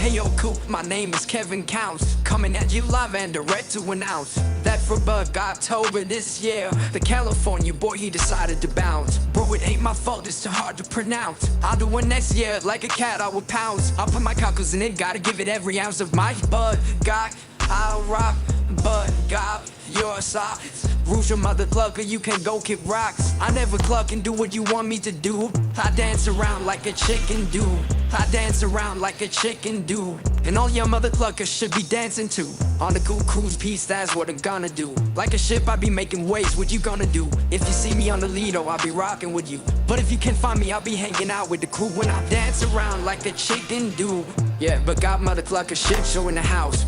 Hey yo, Coop, my name is Kevin Counts. Coming at you live and direct to announce that for bug October this year, the California boy, he decided to bounce. Bro, it ain't my fault, it's too hard to pronounce. I'll do it next year, like a cat, I will pounce. I'll put my cockles in it, gotta give it every ounce of my bud. Got, I'll rock, bud, got your socks. Rouge your mother clucker, you can go kick rocks. I never cluck and do what you want me to do. I dance around like a chicken do. I dance around like a chicken do. And all your mother cluckers should be dancing too. On the Coop Cruise piece, that's what I'm gonna do. Like a ship, I be making waves, what you gonna do? If you see me on the Lido, I'll be rocking with you. But if you can't find me, I'll be hanging out with the crew. When I dance around like a chicken do. Yeah, but got mother clucker shit show in the house.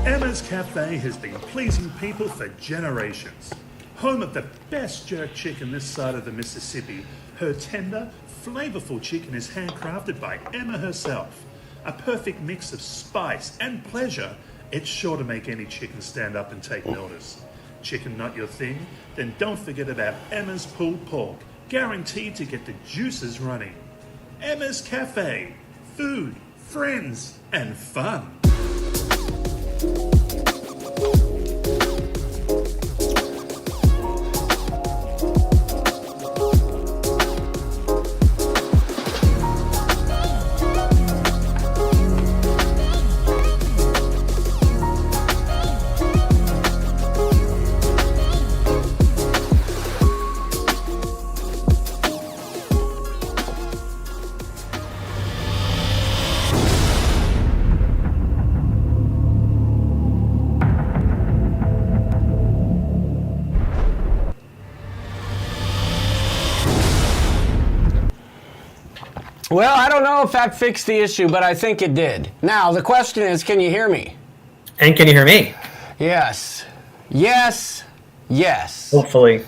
Emma's Cafe has been pleasing people for generations. Home of the best jerk chicken this side of the Mississippi, her tender, flavorful chicken is handcrafted by Emma herself. A perfect mix of spice and pleasure, it's sure to make any chicken stand up and take notice. Chicken not your thing? Then don't forget about Emma's pulled pork, guaranteed to get the juices running. Emma's Cafe, food, friends, and fun. Well, I don't know if that fixed the issue, but I think it did. Now, the question is, can you hear me? And can you hear me? Yes. Yes. Yes. Hopefully.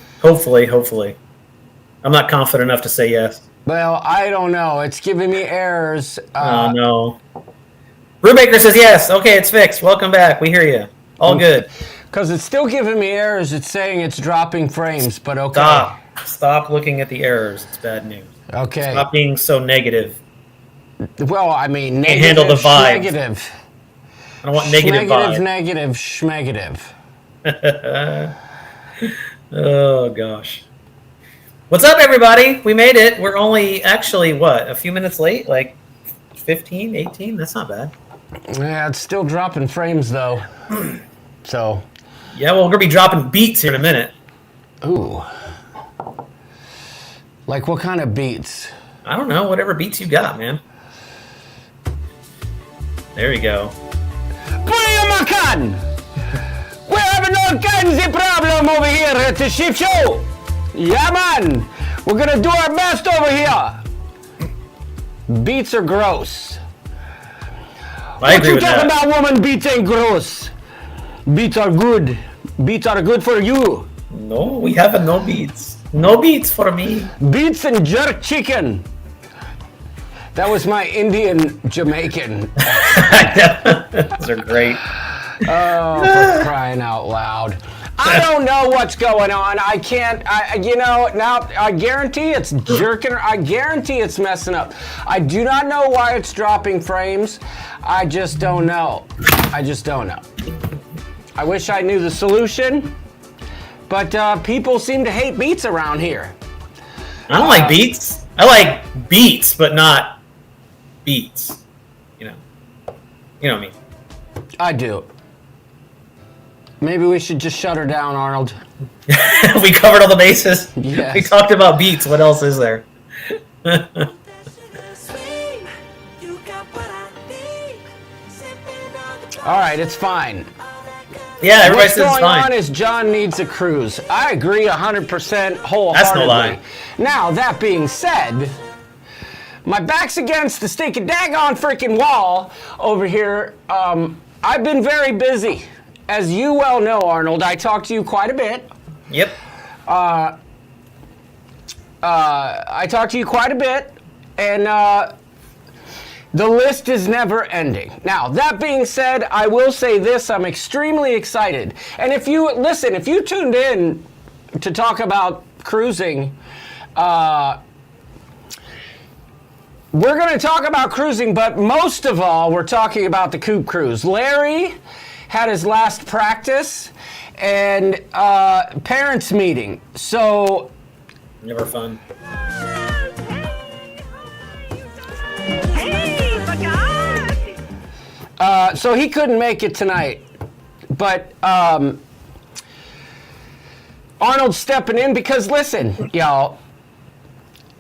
I'm not confident enough to say yes. Well, I don't know. It's giving me errors. Oh, no. Brubaker says yes. Okay, it's fixed. Welcome back. We hear you. All good. Because it's still giving me errors. It's saying it's dropping frames, but okay. Stop looking at the errors. It's bad news. Okay. Stop being so negative. Well, I mean, Can't handle the vibe. Negative. I don't want negative vibe. Negative, schmegative. Oh, gosh. What's up, everybody? We made it. We're only, actually, what, a few minutes late? Like 15, 18? That's not bad. Yeah, it's still dropping frames, though. So. Yeah, well, we're going to be dropping beats here in a minute. Ooh. Like what kind of beats? I don't know. Whatever beats you got, man. There you go. Makan! We're having all kinds of problem over here at the ship show. Yeah, man. We're gonna do our best over here. Beats are gross. I agree with that. What you talking about, woman? Beats ain't gross. Beats are good. Beats are good for you. No, we have no beats. No beats for me. Beats and jerk chicken. That was my Indian Jamaican. Those are great. Oh, for crying out loud. I don't know what's going on. I can't, now I guarantee it's jerking. I guarantee it's messing up. I do not know why it's dropping frames. I just don't know. I wish I knew the solution. But people seem to hate beats around here. I don't like beats. I like beats, but not beats. You know what I mean. I do. Maybe we should just shut her down, Arnold. We covered all the bases. Yes. We talked about beats. What else is there? All right, it's fine. Yeah, everybody says it's What's fine. going on is John needs a cruise. I agree 100% wholeheartedly. That's no lie. Now, that being said, my back's against the stinking daggone freaking wall over here. I've been very busy. As you well know, Arnold, I talk to you quite a bit. Yep. I talk to you quite a bit, and The list is never ending. Now, that being said, I will say this, I'm extremely excited. And if you tuned in to talk about cruising, we're going to talk about cruising, but most of all, we're talking about the Coop Cruise. Larry had his last practice and parents meeting. So Never fun. So he couldn't make it tonight, but Arnold's stepping in because listen, y'all,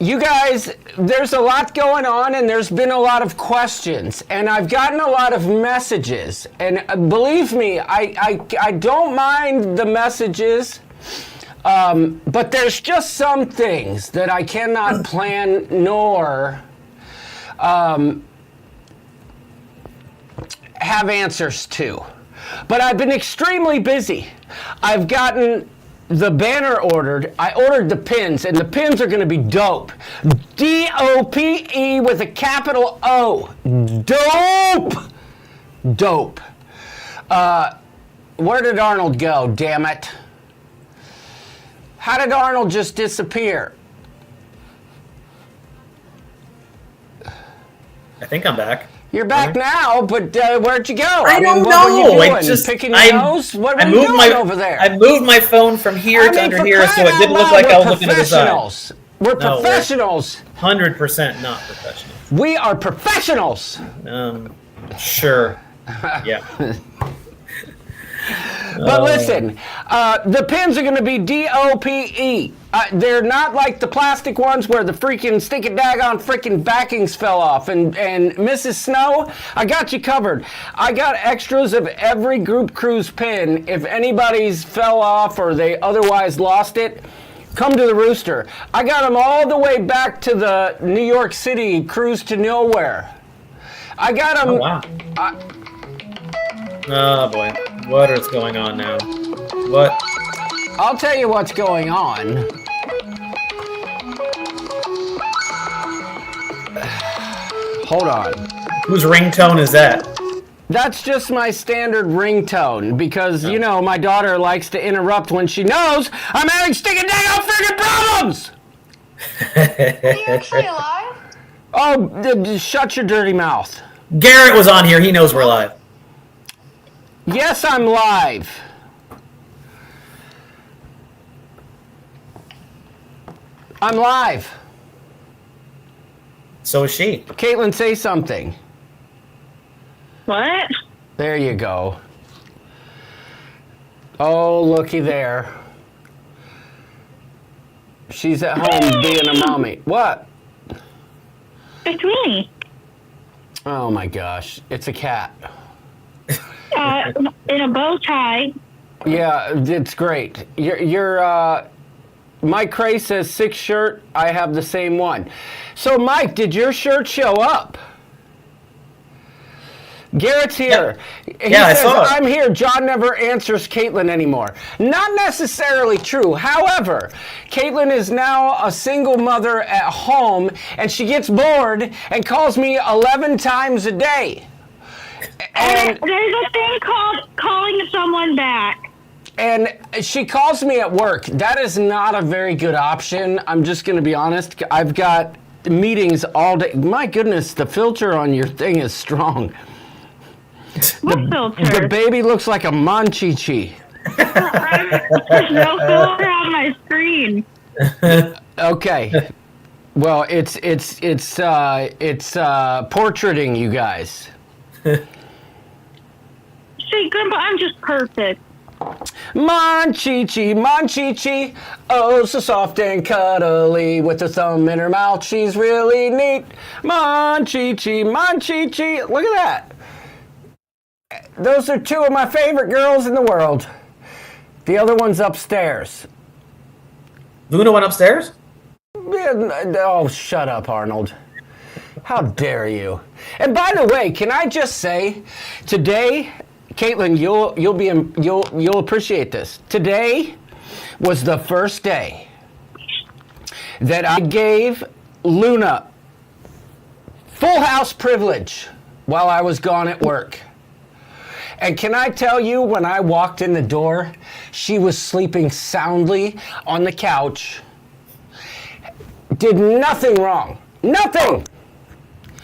you guys, there's a lot going on and there's been a lot of questions and I've gotten a lot of messages and believe me, I don't mind the messages, but there's just some things that I cannot plan nor have answers to. But I've been extremely busy. I've gotten the banner ordered. I ordered the pins, and the pins are going to be dope. D-O-P-E with a capital O. Dope! Dope. Where did Arnold go, damn it? How did Arnold just disappear? I think I'm back. You're back now, but where'd you go? I don't what know. were you doing? Picking your nose? What were you doing over there? I moved my phone from here to under here, so it didn't look like I was looking at the side. We're professionals. 100% not professionals. We are professionals. Sure. Yeah. But listen, the pins are going to be D-O-P-E. They're not like the plastic ones where the freaking stinking daggone freaking backings fell off. And Mrs. Snow, I got you covered. I got extras of every group cruise pin. If anybody's fell off or they otherwise lost it, come to the Rooster. I got them all the way back to the New York City cruise to nowhere. I got them. Oh, wow. Oh boy, what is going on now? What? I'll tell you what's going on. Hold on. Whose ringtone is that? That's just my standard ringtone because, you know, my daughter likes to interrupt when she knows I'm having stinking daggone freaking problems! Are you actually alive? Oh, shut your dirty mouth. Garrett was on here, he knows we're live. Yes, I'm live. I'm live. So is she. Caitlin, say something. What? There you go. Oh, looky there. She's at home being a mommy. What? It's me. Oh my gosh, it's a cat. In a bow tie. Yeah, it's great. Mike Cray says 6 shirt. I have the same one. So, Mike, did your shirt show up? Garrett's here. Yep. He I says, saw it. I'm here. John never answers Caitlin anymore. Not necessarily true. However, Caitlin is now a single mother at home, and she gets bored and calls me 11 times a day. And There's a thing called calling someone back. And she calls me at work. That is not a very good option. I'm just going to be honest. I've got meetings all day. My goodness, the filter on your thing is strong. What filter? The baby looks like a Monchichi. There's no filter on my screen. Okay. Well, it's portraiting you guys. See, Grandpa, I'm just perfect. Monchichi, Monchichi, oh, so soft and cuddly, with her thumb in her mouth, she's really neat. Monchichi, Monchichi, look at that. Those are 2 of my favorite girls in the world. The other one's upstairs. Luna went upstairs? Oh, shut up, Arnold. How dare you? And by the way, can I just say, today, Caitlin, you'll appreciate this. Today was the first day that I gave Luna Full house privilege while I was gone at work. And can I tell you, when I walked in the door, she was sleeping soundly on the couch. Did nothing wrong. Nothing.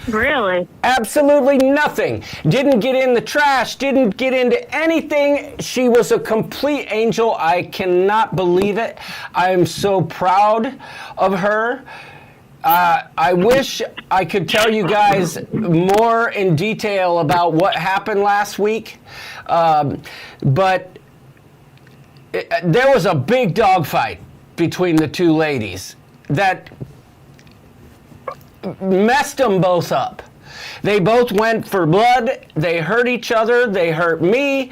Really? Absolutely nothing. Didn't get in the trash, didn't get into anything. She was a complete angel. I cannot believe it. I am so proud of her. I wish I could tell you guys more in detail about what happened last week, but there was a big dogfight between the two ladies that messed them both up. They both went for blood. They hurt each other. They hurt me,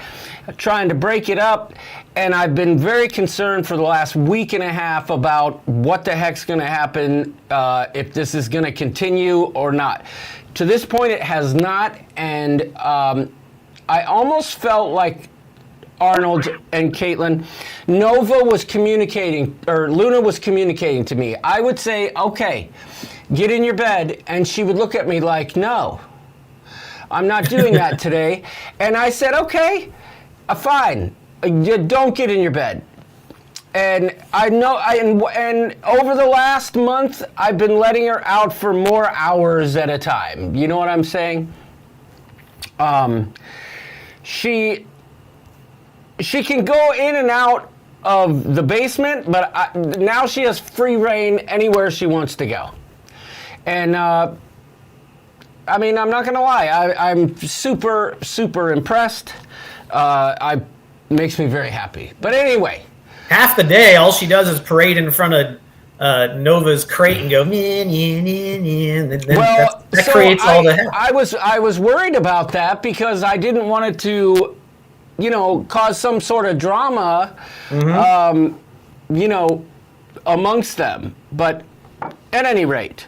trying to break it up. And I've been very concerned for the last week and a half about what the heck's going to happen, if this is going to continue or not. To this point, it has not. And I almost felt like Arnold and Caitlin, Nova was communicating, or Luna was communicating to me. I would say, okay, get in your bed. And she would look at me like, no, I'm not doing that today. And I said, okay, fine. You don't get in your bed. And I know, and over the last month, I've been letting her out for more hours at a time. You know what I'm saying? She can go in and out of the basement, but now she has free reign anywhere she wants to go. And I mean, I'm not gonna lie, I'm super, super impressed. Makes me very happy. But anyway. Half the day, all she does is parade in front of Nova's crate and go, yeah, yeah, yeah. Well, that so creates all the hell. I was worried about that because I didn't want it to, cause some sort of drama, amongst them. But at any rate,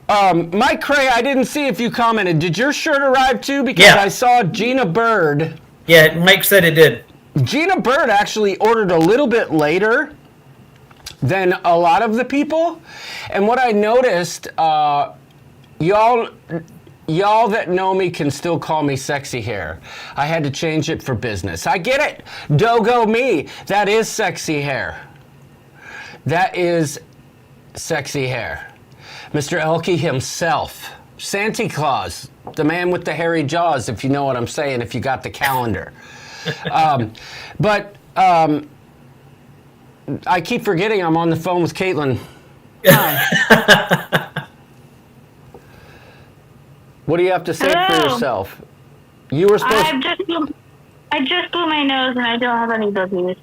Mike Cray, I didn't see if you commented. Did your shirt arrive too? Because I saw Gina Bird. Yeah, Mike said it did. Gina Bird actually ordered a little bit later than a lot of the people. And what I noticed, y'all that know me can still call me sexy hair. I had to change it for business. I get it. Dogo me. That is sexy hair. That is sexy hair. Mr. Elke himself. Santa Claus, the man with the hairy jaws, if you know what I'm saying, if you got the calendar. But I keep forgetting I'm on the phone with Caitlin. Hi. What do you have to say for yourself? You were supposed I just blew my nose and I don't have any boogies.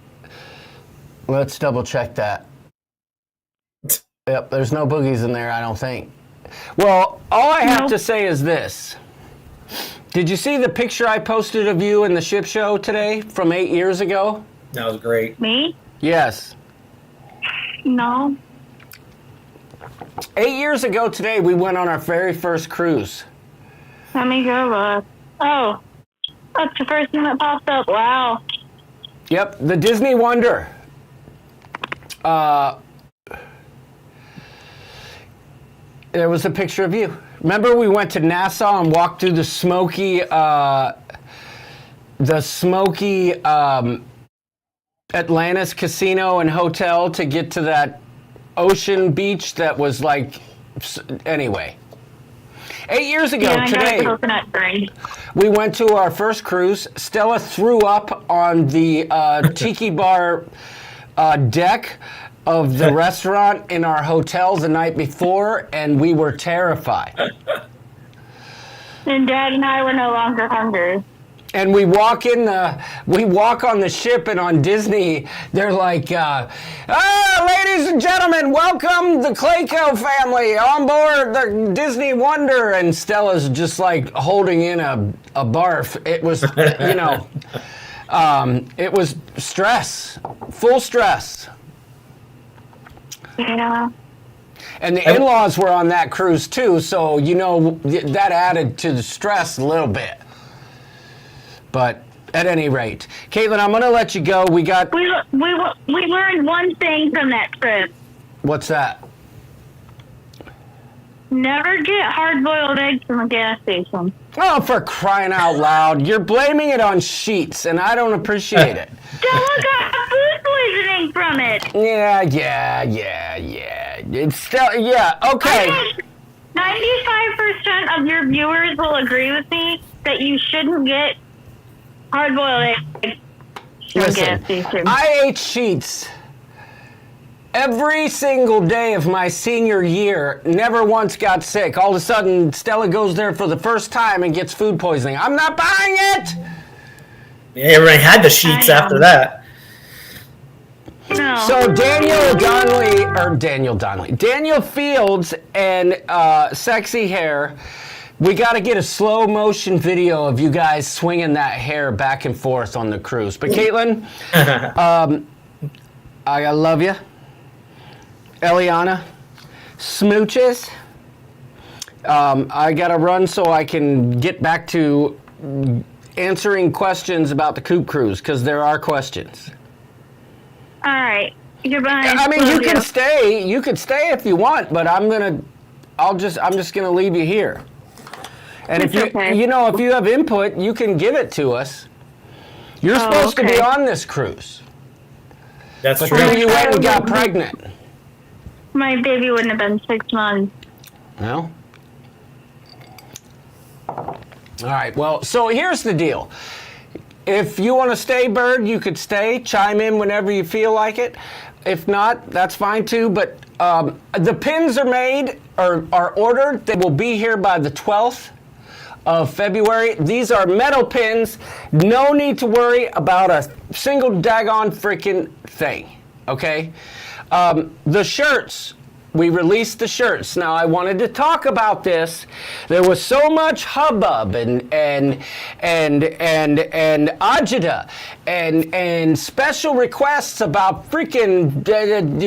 Let's double check that. Yep, there's no boogies in there, I don't think. Well, all I have to say is this. Did you see the picture I posted of you in the ship show today from 8 years ago? That was great. Me? Yes. No. 8 years ago today, we went on our very first cruise. Let me go look. Oh, that's the first thing that popped up. Wow. Yep, the Disney Wonder. There was a picture of you. Remember we went to Nassau and walked through the smoky Atlantis casino and hotel to get to that ocean beach that was like, anyway. 8 years ago today, coconut drink. We went to our first cruise. Stella threw up on the tiki bar deck of the restaurant in our hotel the night before, and we were terrified. And Dad and I were no longer hungry. And we walk on the ship, and on Disney, they're like, ladies and gentlemen, welcome the Clayco family on board the Disney Wonder. And Stella's just like holding in a barf. It was, it was stress, full stress. Yeah. And the in-laws were on that cruise too, so that added to the stress a little bit. But at any rate, Caitlin, I'm going to let you go. We learned one thing from that trip. What's that? Never get hard-boiled eggs from a gas station. Oh, for crying out loud. You're blaming it on sheets, and I don't appreciate it. Someone got food poisoning from it. Yeah. It's still, yeah, okay. 95% of your viewers will agree with me that you shouldn't get hard-boiled eggs from a gas Listen, station. I ate sheets every single day of my senior year, never once got sick. All of a sudden, Stella goes there for the first time and gets food poisoning. I'm not buying it! Yeah, everybody had the sheets after that. No. So Daniel Fields and Sexy Hair, we got to get a slow motion video of you guys swinging that hair back and forth on the cruise. But Caitlin, I love you. Eliana, smooches. I got to run so I can get back to answering questions about the Coop Cruise, because there are questions. All right. Goodbye. I mean, you Love can stay. You could stay if you want, but I'm just gonna leave you here. And It's if you, okay. if you have input, you can give it to us. You're supposed to be okay. on this cruise, That's but true. then you went and got pregnant. My baby wouldn't have been 6 months. No. All right. Well, so here's the deal. If you want to stay, Bird, you could stay. Chime in whenever you feel like it. If not, that's fine too. But the pins are made or are ordered. They will be here by the 12th of February. These are metal pins. No need to worry about a single daggone freaking thing. Okay? The shirts. We released the shirts. Now, I wanted to talk about this. There was so much hubbub and agita and special requests about freaking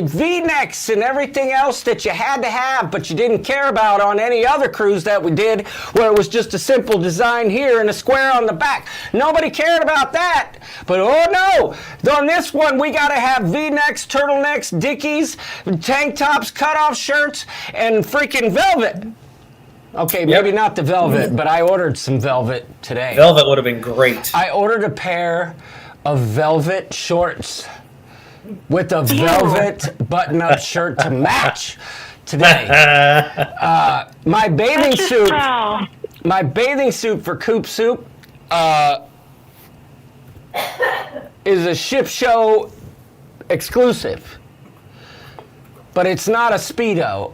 V-necks and everything else that you had to have, but you didn't care about on any other cruise that we did, where it was just a simple design here and a square on the back. Nobody cared about that. But oh no, on this one we got to have V-necks, turtlenecks, dickies, tank tops, cut-off shirts, and freaking velvet. Okay, maybe not the velvet, but I ordered some velvet today. Velvet would have been great. I ordered a pair of velvet shorts with a velvet button-up shirt to match today. My bathing suit, for Coop Soup is a ship show exclusive, but it's not a Speedo.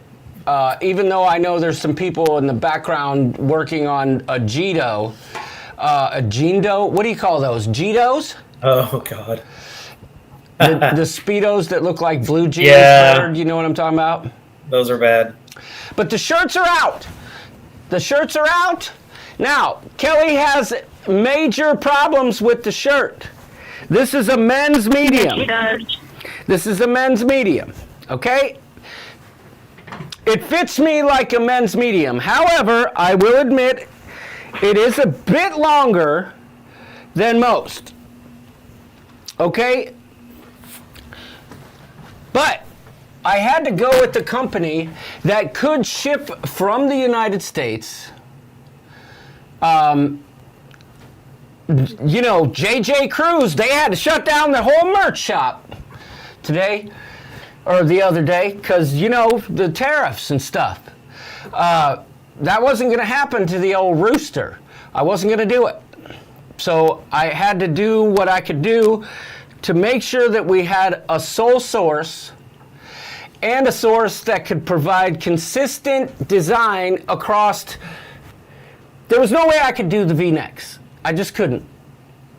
Even though I know there's some people in the background working on a Gedo, a Gendo. What do you call those? Gedos? Oh God. The Speedos that look like blue jeans. Yeah. Bird, you know what I'm talking about? Those are bad. But the shirts are out. The shirts are out. Now, Kelly has major problems with the shirt. This is a men's medium. She does. This is a men's medium, okay? It fits me like a men's medium. However, I will admit it is a bit longer than most, okay? But I had to go with the company that could ship from the United States. JJ Cruise, they had to shut down the whole merch shop today, or the other day, because, the tariffs and stuff. That wasn't going to happen to the old rooster. I wasn't going to do it. So I had to do what I could do to make sure that we had a sole source and a source that could provide consistent design across. There was no way I could do the V-necks. I just couldn't.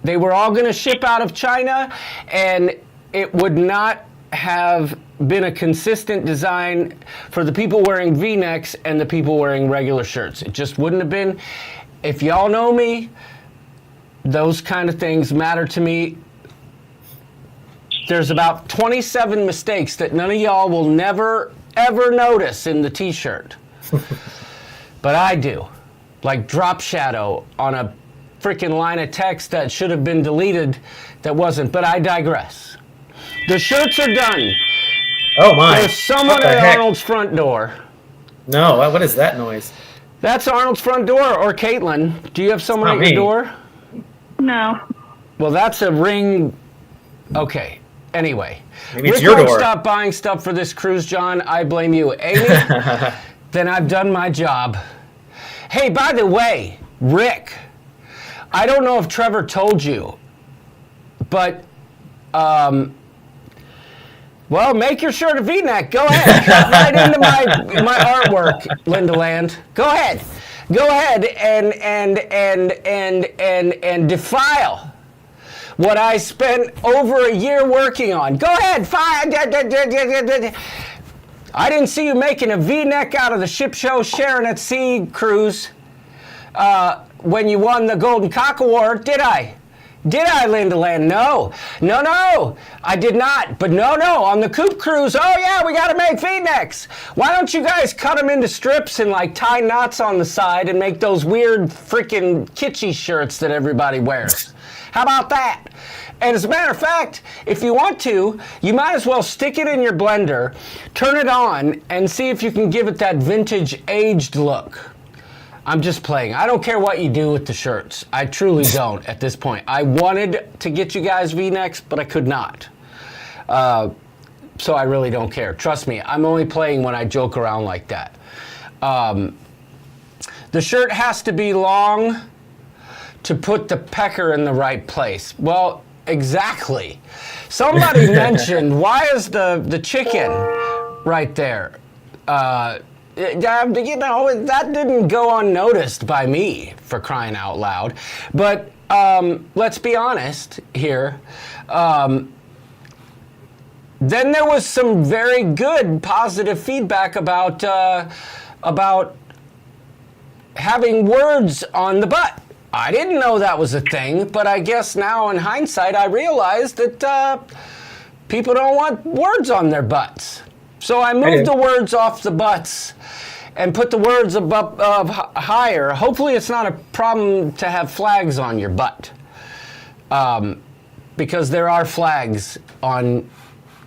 They were all going to ship out of China, and it would not have been a consistent design for the people wearing V-necks and the people wearing regular shirts. It just wouldn't have been. If y'all know me, those kind of things matter to me. There's about 27 mistakes that none of y'all will never, ever notice in the t-shirt. But I do. Like drop shadow on a freaking line of text that should have been deleted that wasn't, but I digress. The shirts are done. Oh my. There's someone What the at heck? Arnold's front door. No, what is that noise? That's Arnold's front door, or Caitlin. Do you have someone Not at your me. door? No. Well, that's a ring. Okay. Anyway. Maybe it's Rick your won't door. stop buying stuff for this cruise, John. I blame you. Amy, then I've done my job. Hey, by the way, Rick, I don't know if Trevor told you, but, well, make your shirt a V-neck. Go ahead. Cut right into my artwork, Linda Land. Go ahead. Go ahead and defile what I spent over a year working on. Go ahead. I didn't see you making a V-neck out of the ship show Sharon at Sea cruise when you won the Golden Cock Award, did I? Did I, Linda Land? No, I did not. But no, on the Coop Cruise, oh yeah, we got to make V-necks. Why don't you guys cut them into strips and like tie knots on the side and make those weird freaking kitschy shirts that everybody wears? How about that? And as a matter of fact, if you want to, you might as well stick it in your blender, turn it on, and see if you can give it that vintage aged look. I'm just playing. I don't care what you do with the shirts. I truly don't at this point. I wanted to get you guys V-necks, but I could not. So I really don't care. Trust me, I'm only playing when I joke around like that. The shirt has to be long to put the pecker in the right place. Well, exactly. Somebody mentioned, why is the chicken right there? You know, that didn't go unnoticed by me, for crying out loud. But let's be honest here. Then there was some very good positive feedback about having words on the butt. I didn't know that was a thing, but I guess now in hindsight I realized that people don't want words on their butts. So I moved the words off the butts and put the words above higher. Hopefully it's not a problem to have flags on your butt, because there are flags on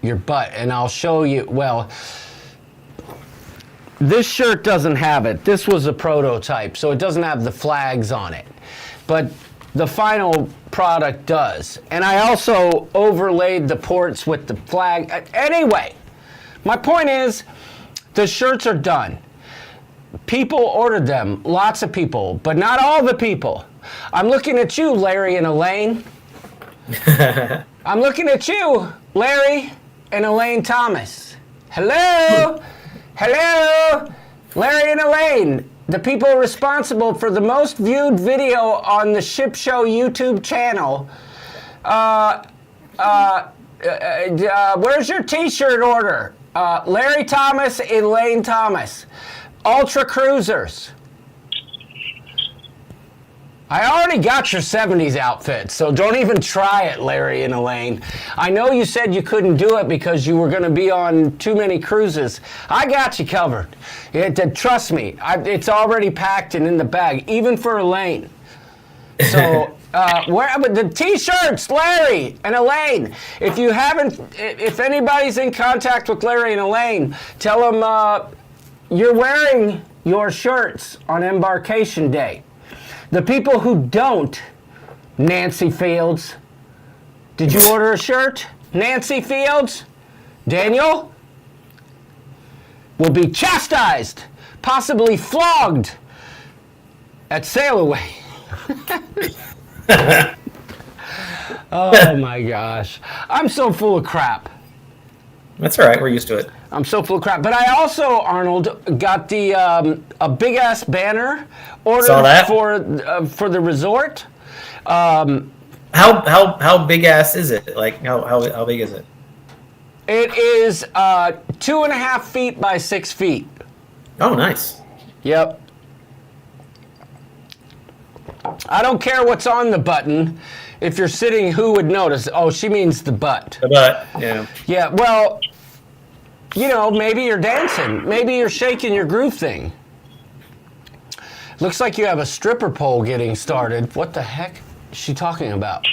your butt, and I'll show you. Well, this shirt doesn't have it. This was a prototype, so it doesn't have the flags on it. But the final product does. And I also overlaid the ports with the flag. Anyway, my point is, the shirts are done. People ordered them, lots of people, but not all the people. I'm looking at you, Larry and Elaine. I'm looking at you, Larry and Elaine Thomas. Hello? Hello? Larry and Elaine, the people responsible for the most viewed video on the Ship Show YouTube channel. Where's your t-shirt order? Larry Thomas, Elaine Thomas. Ultra Cruisers. I already got your 70s outfit, so don't even try it, Larry and Elaine. I know you said you couldn't do it because you were going to be on too many cruises. I got you covered. Trust me, it's already packed and in the bag, even for Elaine. So, but the t-shirts, Larry and Elaine, if anybody's in contact with Larry and Elaine, tell them you're wearing your shirts on embarkation day. The people who don't, Nancy Fields, did you order a shirt? Nancy Fields? Daniel? Will be chastised, possibly flogged at Sail Away. Oh my gosh. I'm so full of crap. That's all right. We're used to it. I'm so full of crap. But I also, Arnold, got the a big ass banner ordered for the resort. How big ass is it? Like how big is it? It is 2.5 feet by 6 feet. Oh, nice. Yep. I don't care what's on the button. If you're sitting, who would notice? Oh, she means the butt. The butt, yeah. Yeah, well, you know, maybe you're dancing. Maybe you're shaking your groove thing. Looks like you have a stripper pole getting started. What the heck is she talking about?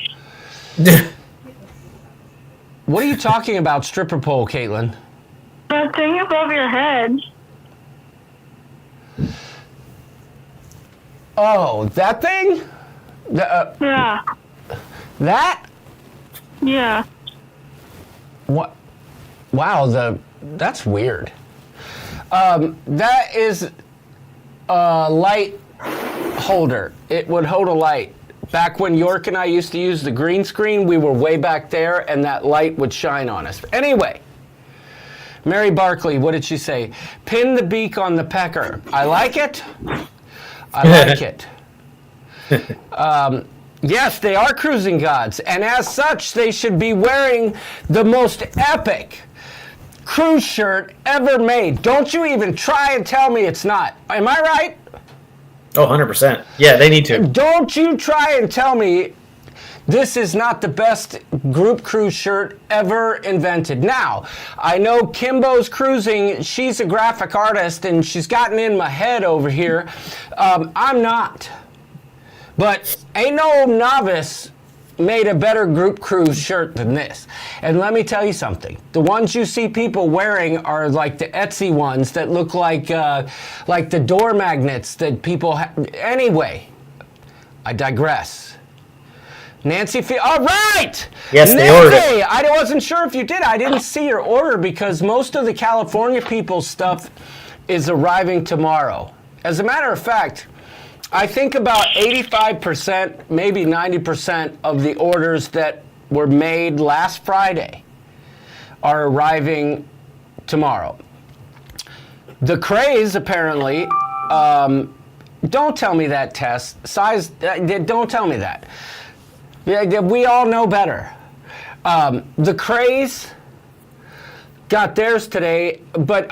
What are you talking about, stripper pole, Caitlin? The thing above your head. Oh, that thing? Yeah. That? Yeah. What? Wow, that's weird. That is a light holder. It would hold a light. Back when York and I used to use the green screen, we were way back there, and that light would shine on us. Anyway, Mary Barkley, what did she say? Pin the beak on the pecker. I like it. I like it. Yes, they are cruising gods, and as such, they should be wearing the most epic cruise shirt ever made. Don't you even try and tell me it's not. Am I right? Oh, 100%. Yeah, they need to. Don't you try and tell me this is not the best group cruise shirt ever invented. Now, I know Kimbo's cruising. She's a graphic artist, and she's gotten in my head over here. I'm not. But ain't no novice made a better group cruise shirt than this. And let me tell you something. The ones you see people wearing are like the Etsy ones that look like the door magnets that people Anyway, I digress. Nancy, all right! Yes, Nancy, they ordered it. I wasn't sure if you did. I didn't see your order because most of the California people's stuff is arriving tomorrow. As a matter of fact, I think about 85%, maybe 90% of the orders that were made last Friday are arriving tomorrow. The craze, apparently, don't tell me that, Tess. Size, don't tell me that. We all know better. The craze got theirs today, but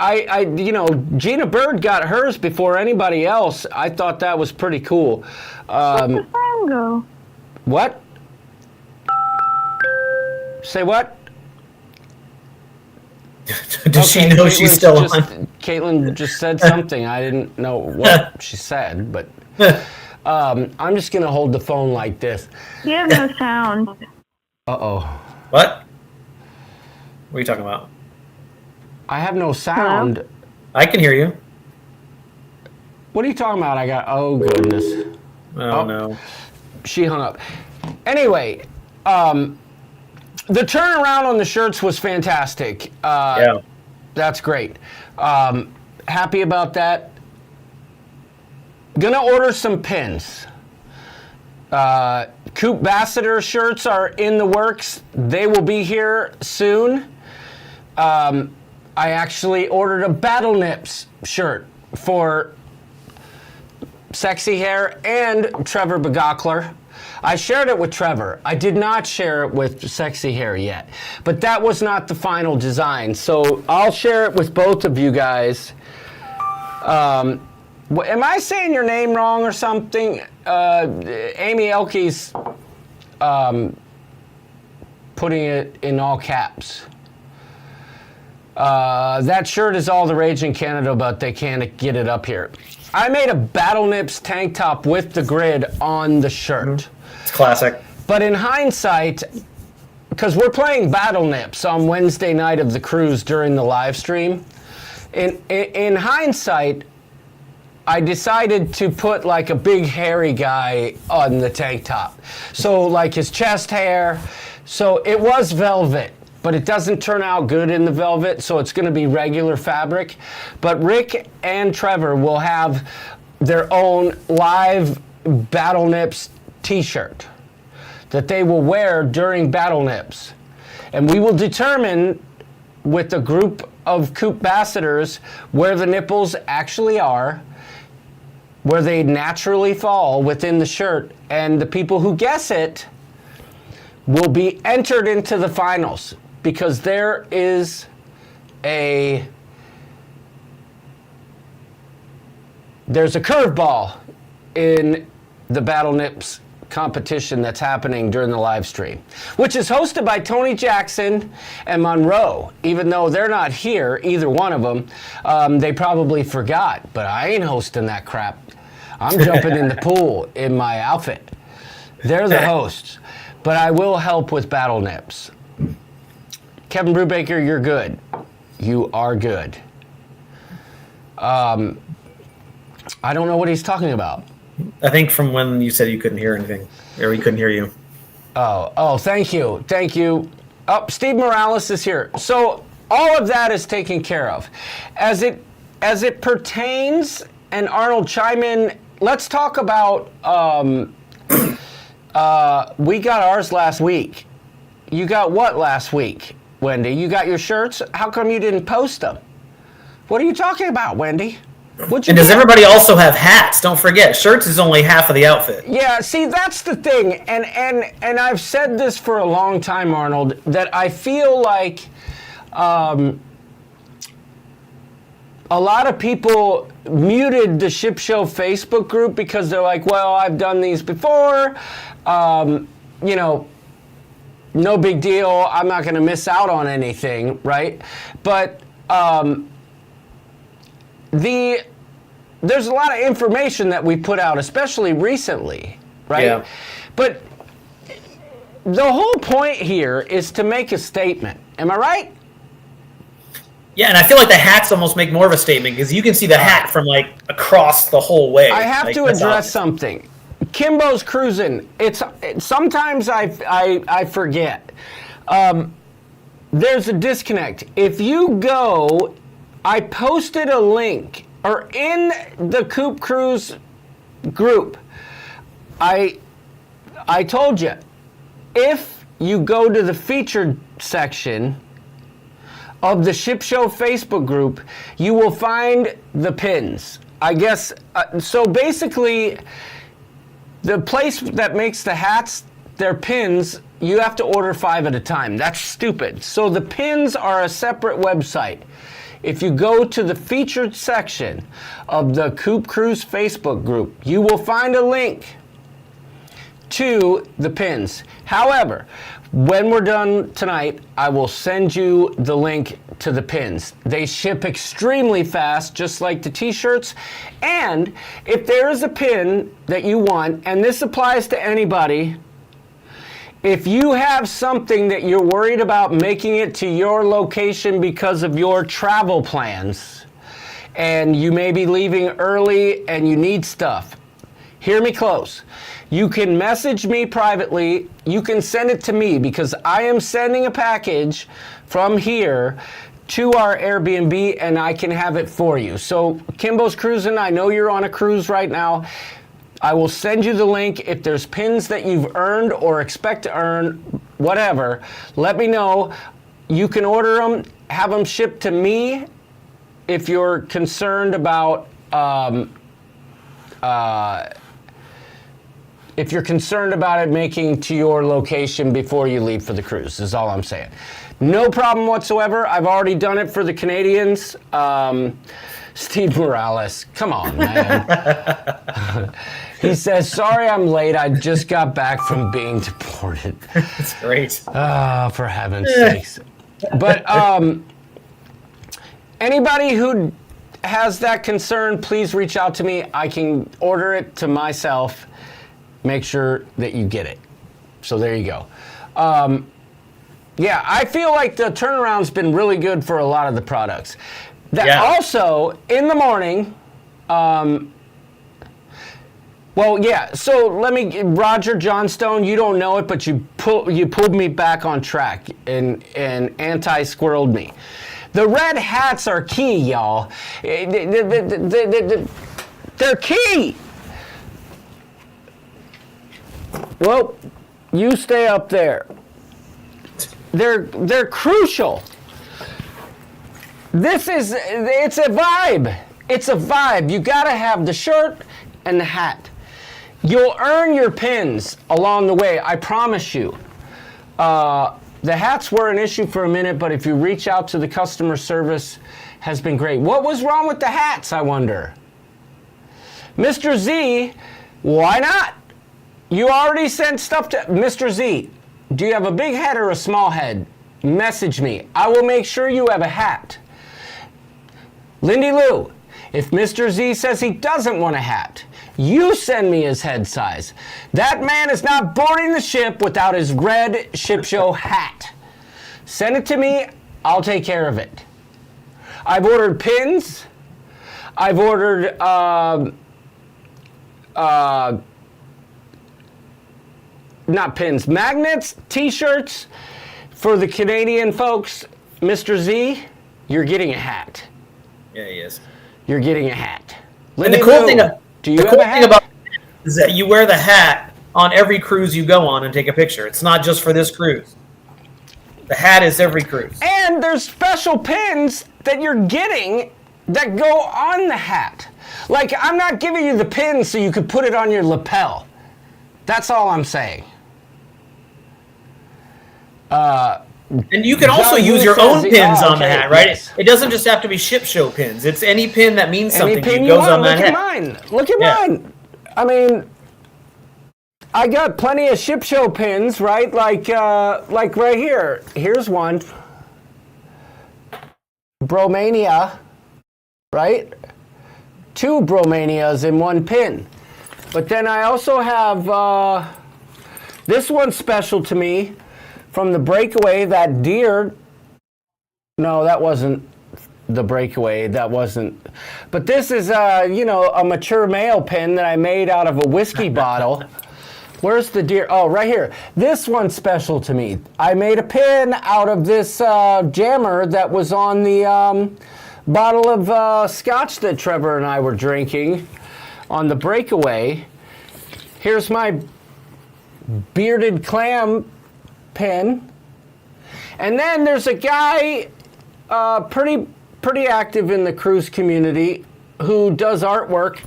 Gina Bird got hers before anybody else. I thought that was pretty cool. Where'd the phone go? What? Say what? Does she know she's still on? Caitlin just said something. I didn't know what she said, but I'm just going to hold the phone like this. You have no sound. Uh-oh. What? What are you talking about? I have no sound. Hello? I can hear you. What are you talking about? Oh, goodness. Oh, no. She hung up. Anyway, the turnaround on the shirts was fantastic. Yeah. That's great. Happy about that. Gonna order some pins. Coop Ambassador shirts are in the works. They will be here soon. I actually ordered a Battle Nips shirt for Sexy Hair and Trevor Begockler. I shared it with Trevor. I did not share it with Sexy Hair yet, but that was not the final design. So I'll share it with both of you guys. Am I saying your name wrong or something? Amy Elke's putting it in all caps. That shirt is all the rage in Canada, but they can't get it up here. I made a Battle Nips tank top with the grid on the shirt. It's classic. But in hindsight, because we're playing Battle Nips on Wednesday night of the cruise during the live stream, in hindsight, I decided to put like a big hairy guy on the tank top. So like his chest hair. So it was velvet, but it doesn't turn out good in the velvet, so it's going to be regular fabric. But Rick and Trevor will have their own live Battle Nips t-shirt that they will wear during Battle Nips. And we will determine with a group of Coop Ambassadors where the nipples actually are, where they naturally fall within the shirt, and the people who guess it will be entered into the finals, because there is there's a curveball in the Battle Nips competition that's happening during the live stream, which is hosted by Tony Jackson and Monroe. Even though they're not here, either one of them, they probably forgot, but I ain't hosting that crap. I'm jumping in the pool in my outfit. They're the hosts, but I will help with Battle Nips. Kevin Brubaker, you're good. You are good. I don't know what he's talking about. I think from when you said you couldn't hear anything, or we couldn't hear you. Oh, thank you. Oh, Steve Morales is here. So all of that is taken care of. As it pertains, and Arnold, chime in. Let's talk about. We got ours last week. You got what last week, Wendy? You got your shirts? How come you didn't post them? What are you talking about, Wendy? And does everybody also have hats? Don't forget, shirts is only half of the outfit. Yeah, see, that's the thing, and I've said this for a long time, Arnold, that I feel like a lot of people muted the Ship Show Facebook group because they're like, well, I've done these before, no big deal, I'm not going to miss out on anything, right? But there's a lot of information that we put out, especially recently, right? Yeah. But the whole point here is to make a statement. Am I right? Yeah, and I feel like the hats almost make more of a statement because you can see the hat from like across the whole way. I have to address something. Kimbo's cruising. Sometimes I forget. There's a disconnect. If you go, I posted a link, or in the Coop Cruise group, I told you, if you go to the featured section of the Ship Show Facebook group, you will find the pins. I guess, so basically, the place that makes the hats, their pins, you have to order 5 at a time. That's stupid. So the pins are a separate website. If you go to the featured section of the Coop Cruise Facebook group, you will find a link to the pins. However, when we're done tonight, I will send you the link to the pins. They ship extremely fast, just like the t-shirts. And if there is a pin that you want, and this applies to anybody, if you have something that you're worried about making it to your location because of your travel plans, and you may be leaving early and you need stuff, hear me close. You can message me privately. You can send it to me because I am sending a package from here to our Airbnb and I can have it for you. So Kimbo's cruising. I know you're on a cruise right now. I will send you the link. If there's pins that you've earned or expect to earn, whatever, let me know. You can order them, have them shipped to me if you're concerned about it making to your location before you leave for the cruise, is all I'm saying. No problem whatsoever. I've already done it for the Canadians. Steve Morales, come on, man. He says, sorry I'm late. I just got back from being deported. That's great. For heaven's sakes. But anybody who has that concern, please reach out to me. I can order it to myself. Make sure that you get it. So there you go. Yeah, I feel like the turnaround's been really good for a lot of the products. Also, in the morning, so let me, Roger Johnstone, you don't know it, but you pulled me back on track and anti-squirreled me. The red hats are key, y'all. They're key. Well, you stay up there. They're crucial. It's a vibe. It's a vibe. You gotta have the shirt and the hat. You'll earn your pins along the way, I promise you. The hats were an issue for a minute, but if you reach out to the customer service, has been great. What was wrong with the hats, I wonder? Mr. Z, why not? You already sent stuff to Mr. Z. Do you have a big head or a small head? Message me. I will make sure you have a hat. Lindy Lou, if Mr. Z says he doesn't want a hat, you send me his head size. That man is not boarding the ship without his red Ship Show hat. Send it to me. I'll take care of it. I've ordered pins. I've ordered not pins, magnets, t-shirts for the Canadian folks. Mr. Z, you're getting a hat. Yeah, he is. You're getting a hat. And the cool thing about it is that you wear the hat on every cruise you go on and take a picture. It's not just for this cruise. The hat is every cruise. And there's special pins that you're getting that go on the hat. Like, I'm not giving you the pin so you could put it on your lapel. That's all I'm saying. And you can also use your own pins on the hat, right? Yes. It doesn't just have to be ship show pins. It's any pin that means something to you goes on that hat. Look at mine. I mean, I got plenty of ship show pins, right? Like right here. Here's one. Bromania, right? 2 Bromanias in 1 pin. But then I also have this one's special to me from the Breakaway, that deer. No, that wasn't the Breakaway. That wasn't. But this is, a mature male pin that I made out of a whiskey bottle. Where's the deer? Oh, right here. This one's special to me. I made a pin out of this jammer that was on the bottle of scotch that Trevor and I were drinking on the Breakaway. Here's my bearded clam pin. And then there's a guy pretty active in the cruise community who does artwork.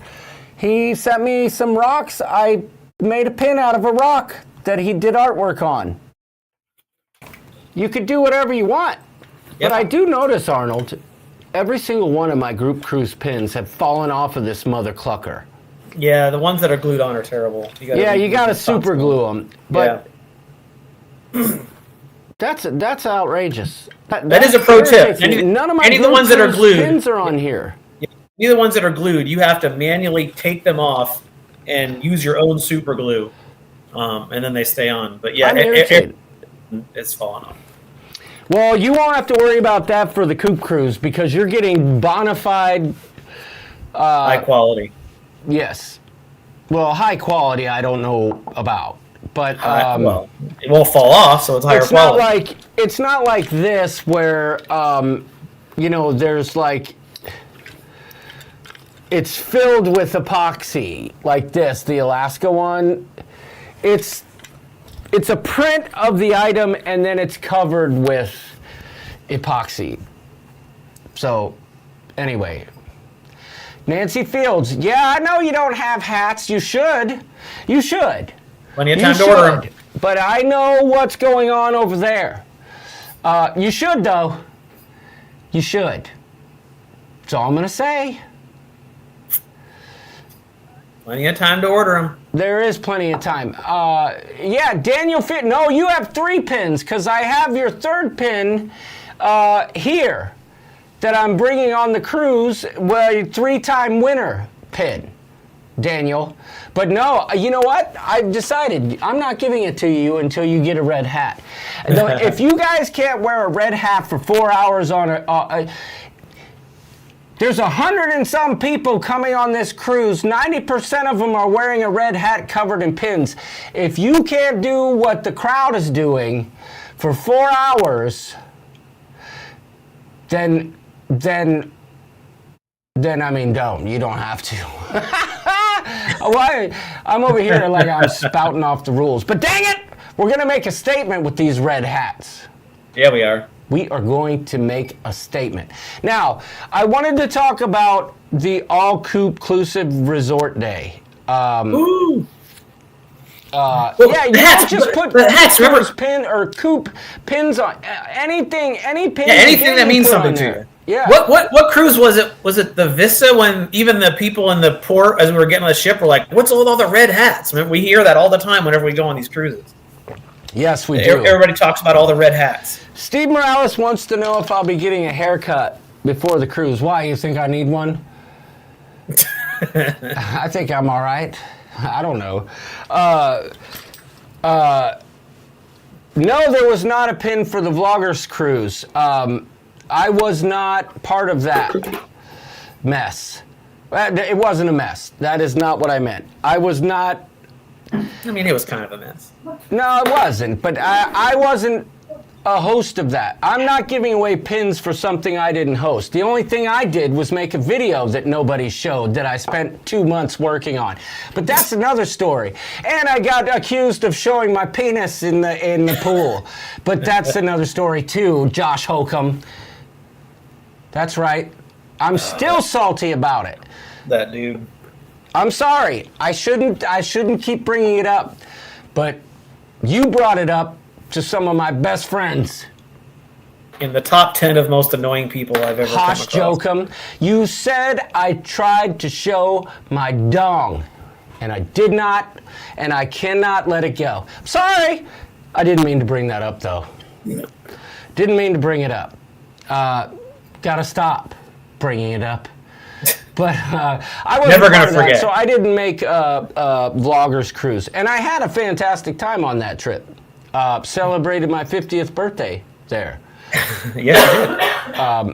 He sent me some rocks. I made a pin out of a rock that he did artwork on. You could do whatever you want. Yep. But I do notice, Arnold, every single one of my group cruise pins have fallen off of this mother clucker. Yeah, the ones that are glued on are terrible. You gotta super glue them. But that's outrageous. That is a pro tip. None of my any of the ones that are glued pins are on here. Any of the ones that are glued, you have to manually take them off and use your own super glue, and then they stay on. But yeah, it's falling off. Well, you won't have to worry about that for the Coop Cruise because you're getting bona fide high quality. Yes. Well, high quality I don't know about, but well, it won't fall off, so it's higher quality. It's not like this where there's like it's filled with epoxy like this, the Alaska one. It's a print of the item and then it's covered with epoxy. So, anyway. Nancy Fields, yeah, I know you don't have hats. You should. You should. Plenty of time to order them. But I know what's going on over there. You should, though. You should. That's all I'm going to say. Plenty of time to order them. There is plenty of time. Daniel Fit. No, you have 3 pins because I have your 3rd pin here that I'm bringing on the cruise. Well, 3-time winner pin, Daniel. But no, you know what? I've decided I'm not giving it to you until you get a red hat. If you guys can't wear a red hat for 4 hours on there's 100 and some people coming on this cruise. 90% of them are wearing a red hat covered in pins. If you can't do what the crowd is doing for 4 hours, then I mean, don't. You don't have to. I'm over here like I'm spouting off the rules. But dang it, we're going to make a statement with these red hats. Yeah, we are. We are going to make a statement. Now, I wanted to talk about the all-Coop-clusive resort day. Ooh. You can't just put Cruise pin or Coop pins on anything. Any pin. Yeah, anything that means something to you. Yeah. What cruise was it? Was it the Vista when even the people in the port as we were getting on the ship were like, "What's with all the red hats?" I mean, we hear that all the time whenever we go on these cruises. Yes, we do. Everybody talks about all the red hats. Steve Morales wants to know if I'll be getting a haircut before the cruise. Why? You think I need one? I think I'm all right. I don't know. No, there was not a pin for the Vloggers cruise. I was not part of that mess. It wasn't a mess. That is not what I meant. I was not. I mean, it was kind of a mess. No, it wasn't. But I wasn't a host of that. I'm not giving away pins for something I didn't host. The only thing I did was make a video that nobody showed that I spent 2 months working on. But that's another story. And I got accused of showing my penis in the pool. But that's another story too, Josh Holcomb. That's right. I'm still salty about it. That dude. I'm sorry. I shouldn't keep bringing it up. But you brought it up to some of my best friends. In the top 10 of most annoying people I've ever come Hosh across. Jokum, you said I tried to show my dong, and I did not, and I cannot let it go. Sorry, I didn't mean to bring that up though. Didn't mean to bring it up. Gotta stop bringing it up. But I wasn't Never gonna part of that, forget. so I didn't make Vloggers Cruise, and I had a fantastic time on that trip. Celebrated my 50th birthday there. Yeah.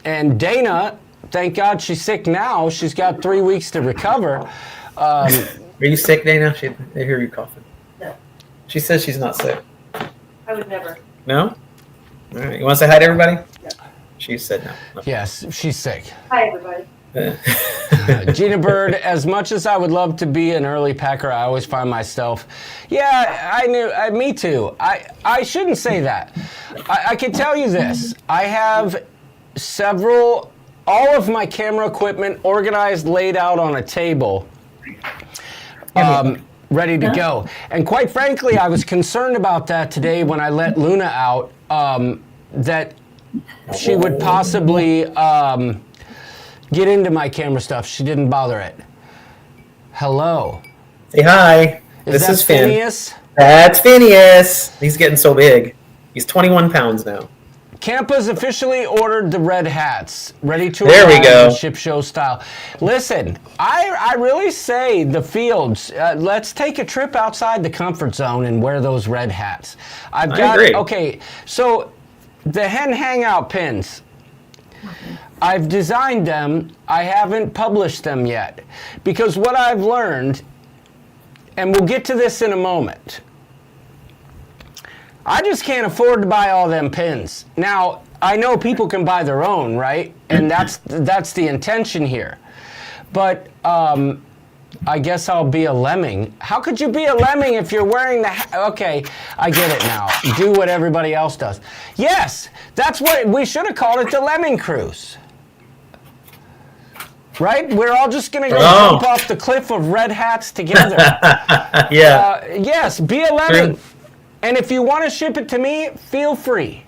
And Dana, thank God she's sick now. She's got 3 weeks to recover. Are you sick, Dana? I hear you coughing. No, She says she's not sick. I would never. No? All right. You want to say hi to everybody? Yeah. She said no. Yes, she's sick. Hi, everybody. Gina Bird, as much as I would love to be an early Packer, I always find myself, me too. I shouldn't say that. I can tell you this. I have all of my camera equipment organized, laid out on a table, ready to go. And quite frankly, I was concerned about that today when I let Luna out, that she would possibly get into my camera stuff. She didn't bother it. Hello. Say hi. This that is Finn. Phineas? That's Phineas. He's getting so big. He's 21 pounds now. Campa's officially ordered the red hats, ready to There we arrive go. in ship show style. Listen, I really say the fields, let's take a trip outside the comfort zone and wear those red hats. I agree. Okay, so the hen hangout pins, I've designed them. I haven't published them yet. Because what I've learned, and we'll get to this in a moment, I just can't afford to buy all them pins. Now, I know people can buy their own, right? And that's the intention here. But I guess I'll be a lemming. How could you be a lemming if you're wearing the Okay, I get it now. Do what everybody else does. Yes, that's what we should have called it, the Lemming Cruise. Right? We're all just going to go jump off the cliff of red hats together. Yeah. Yes, be a lemming. Sure. And if you want to ship it to me, feel free.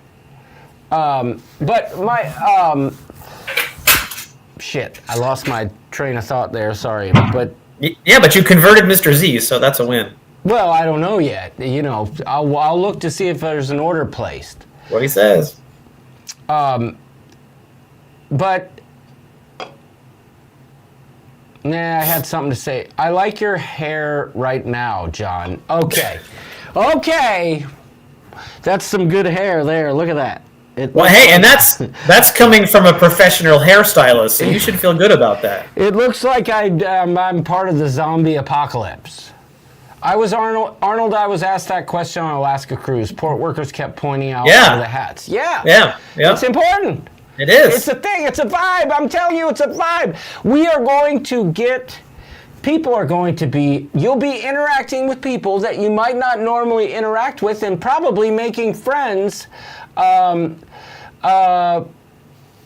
But my... shit, I lost my train of thought there, sorry. But... Yeah, but you converted Mr. Z, so that's a win. Well, I don't know yet. You know, I'll look to see if there's an order placed. What he says. But... Nah, I had something to say. I like your hair right now, John. Okay. Okay. That's some good hair there. Look at that. Well, hey, and that's coming from a professional hairstylist, so you should feel good about that. It looks like I'm part of the zombie apocalypse. I was Arnold. I was asked that question on Alaska Cruise. Port workers kept pointing out Yeah. the hats. Yeah. Yeah. It's important. It is. It's a thing. It's a vibe. I'm telling you, it's a vibe. We are going to get... People are going to be... You'll be interacting with people that you might not normally interact with and probably making friends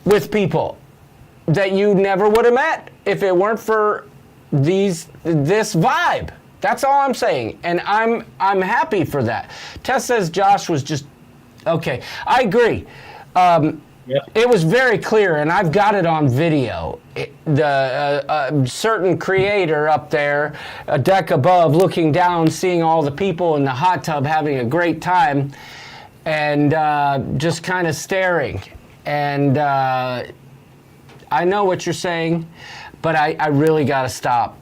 with people that you never would have met if it weren't for this vibe. That's all I'm saying. And I'm happy for that. Tess says Josh was just... Okay. I agree. Yep. It was very clear, and I've got it on video. The certain creator up there, a deck above, looking down, seeing all the people in the hot tub having a great time, and just kind of staring. And I know what you're saying, but I really got to stop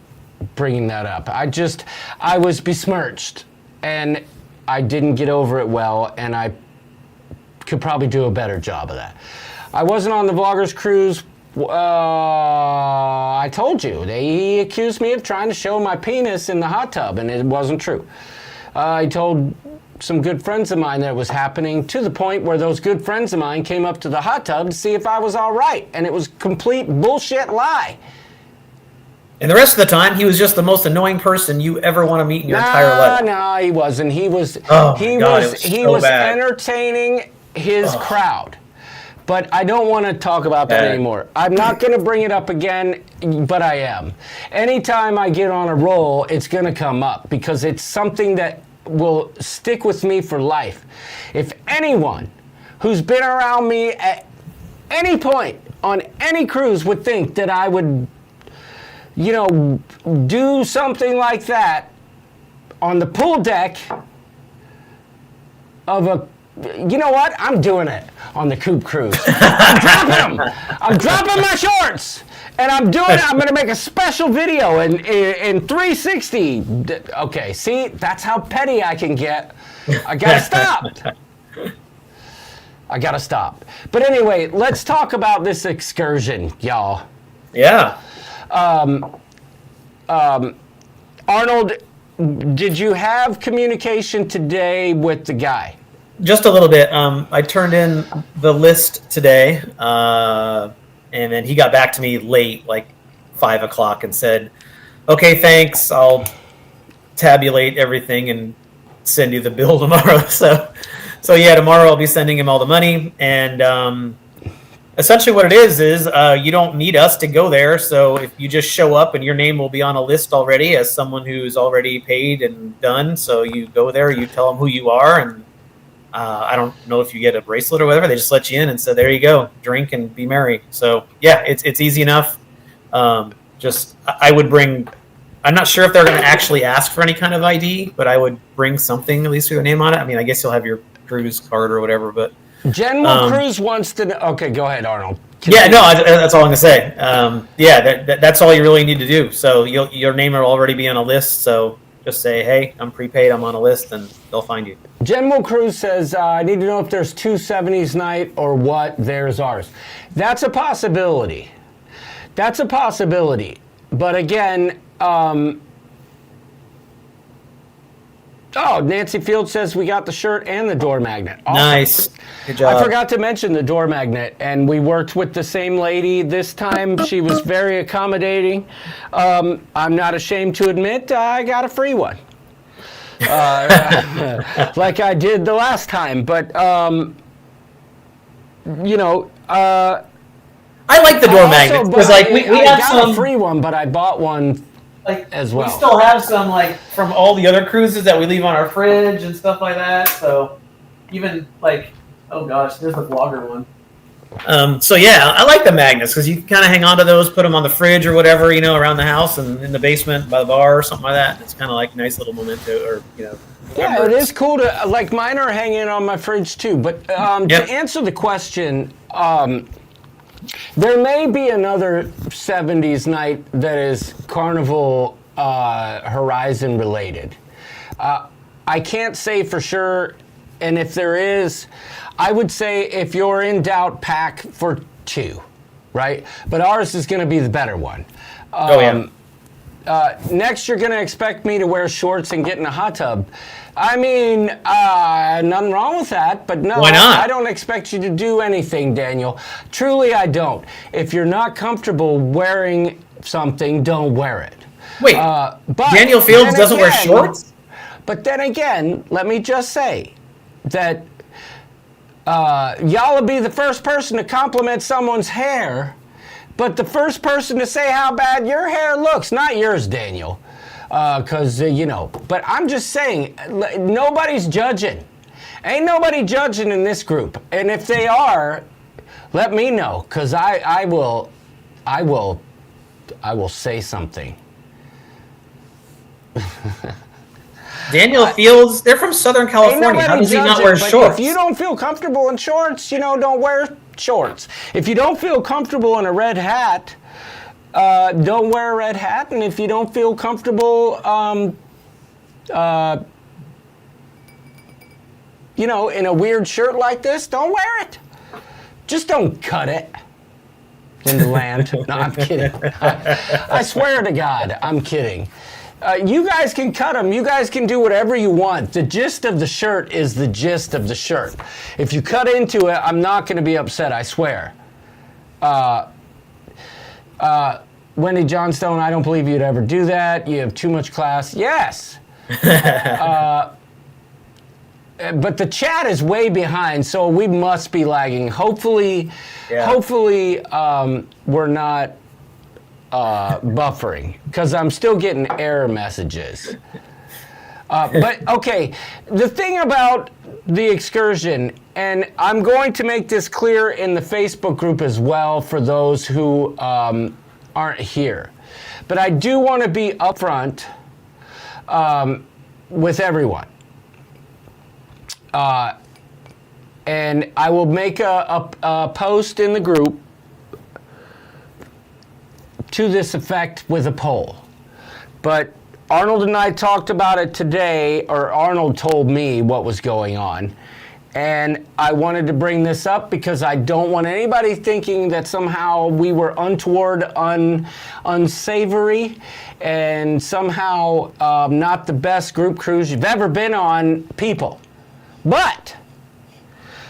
bringing that up. I was besmirched, and I didn't get over it well, and I could probably do a better job of that. I wasn't on the Vloggers Cruise. I told you. He accused me of trying to show my penis in the hot tub, and it wasn't true. I told some good friends of mine that it was happening, to the point where those good friends of mine came up to the hot tub to see if I was all right, and it was complete bullshit lie. And the rest of the time, he was just the most annoying person you ever want to meet in your entire life. No, he wasn't. He was. Oh he my God, was. it was He so was bad. entertaining his crowd. But I don't want to talk about that anymore. I'm not going to bring it up again, but I am. Anytime I get on a roll, it's going to come up because it's something that will stick with me for life. If anyone who's been around me at any point on any cruise would think that I would, do something like that on the pool deck of a, you know what? I'm doing it on the Coop Cruise. I'm dropping them. I'm dropping my shorts. And I'm going to make a special video in 360. Okay, see? That's how petty I can get. I got to stop. I got to stop. But anyway, let's talk about this excursion, y'all. Yeah. Arnold, did you have communication today with the guy? Just a little bit. I turned in the list today, and then he got back to me late, like 5 o'clock, and said, "Okay, thanks. I'll tabulate everything and send you the bill tomorrow." So yeah, tomorrow I'll be sending him all the money, and essentially what it is you don't need us to go there. So if you just show up, and your name will be on a list already as someone who's already paid and done. So you go there, you tell them who you are, and I don't know if you get a bracelet or whatever. They just let you in and say, "There you go, drink and be merry." So yeah, it's easy enough. I would bring. I'm not sure if they're going to actually ask for any kind of ID, but I would bring something at least with your name on it. I mean, I guess you'll have your cruise card or whatever, but. General Cruise wants to know. Okay, go ahead, Arnold. Yeah, no, that's all I'm going to say. That's all you really need to do. So your name will already be on a list. So just say, "Hey, I'm prepaid. I'm on a list," and they'll find you. General Cruise says, "I need to know if there's 270s night or what. There's ours." That's a possibility. That's a possibility. But again, Nancy Field says we got the shirt and the door magnet. Awesome. Nice. Good job. I forgot to mention the door magnet, and we worked with the same lady this time. She was very accommodating. I'm not ashamed to admit I got a free one. Like I did the last time. But, I like the door magnet because we have got some a free one, but I bought one as well. We still have some from all the other cruises that we leave on our fridge and stuff like that. So even oh gosh, there's the vlogger one. So yeah, I like the magnets because you can kind of hang on to those, put them on the fridge or whatever, around the house and in the basement by the bar or something like that. It's kind of like a nice little memento, or Yeah, it is cool to mine are hanging on my fridge too. But to answer the question, there may be another 70s night that is Carnival Horizon related. I can't say for sure, and if there is, I would say if you're in doubt, pack for 2, right? But ours is going to be the better one. Next, you're going to expect me to wear shorts and get in a hot tub. I mean, nothing wrong with that, but no, why not? I don't expect you to do anything, Daniel. Truly, I don't. If you're not comfortable wearing something, don't wear it. Wait, but Daniel Fields doesn't wear shorts? But then again, let me just say that y'all will be the first person to compliment someone's hair, but the first person to say how bad your hair looks, not yours, Daniel. Because, but I'm just saying, nobody's judging. Ain't nobody judging in this group. And if they are, let me know, because I will say something. Daniel Fields, they're from Southern California. How does he not wear shorts? If you don't feel comfortable in shorts, don't wear shorts. If you don't feel comfortable in a red hat, don't wear a red hat. And if you don't feel comfortable, in a weird shirt like this, don't wear it. Just don't cut it. in the land. No, I'm kidding. I swear to God, I'm kidding. You guys can cut them. You guys can do whatever you want. The gist of the shirt is the gist of the shirt. If you cut into it, I'm not going to be upset, I swear. Wendy Johnstone, I don't believe you'd ever do that. You have too much class. Yes. But the chat is way behind, so we must be lagging. Hopefully, we're not buffering, because I'm still getting error messages. But okay, the thing about the excursion, and I'm going to make this clear in the Facebook group as well for those who aren't here, but I do want to be upfront with everyone. And I will make a post in the group to this effect with a poll. But Arnold and I talked about it today, or Arnold told me what was going on. And I wanted to bring this up because I don't want anybody thinking that somehow we were untoward, unsavory, and somehow not the best group cruise you've ever been on, people. But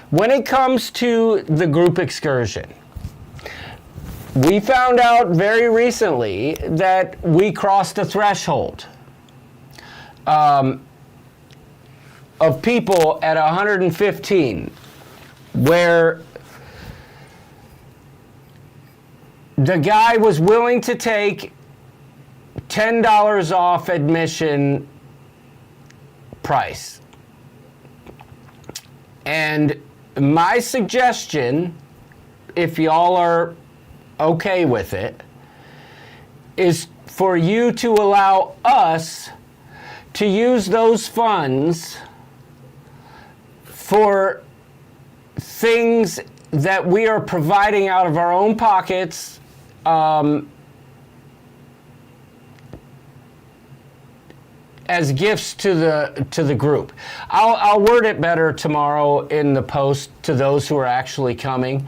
when it comes to the group excursion, we found out very recently that we crossed a threshold of people at 115, where the guy was willing to take $10 off admission price. And my suggestion, if y'all are okay with it, is for you to allow us to use those funds for things that we are providing out of our own pockets, as gifts to the group. I'll word it better tomorrow in the post to those who are actually coming.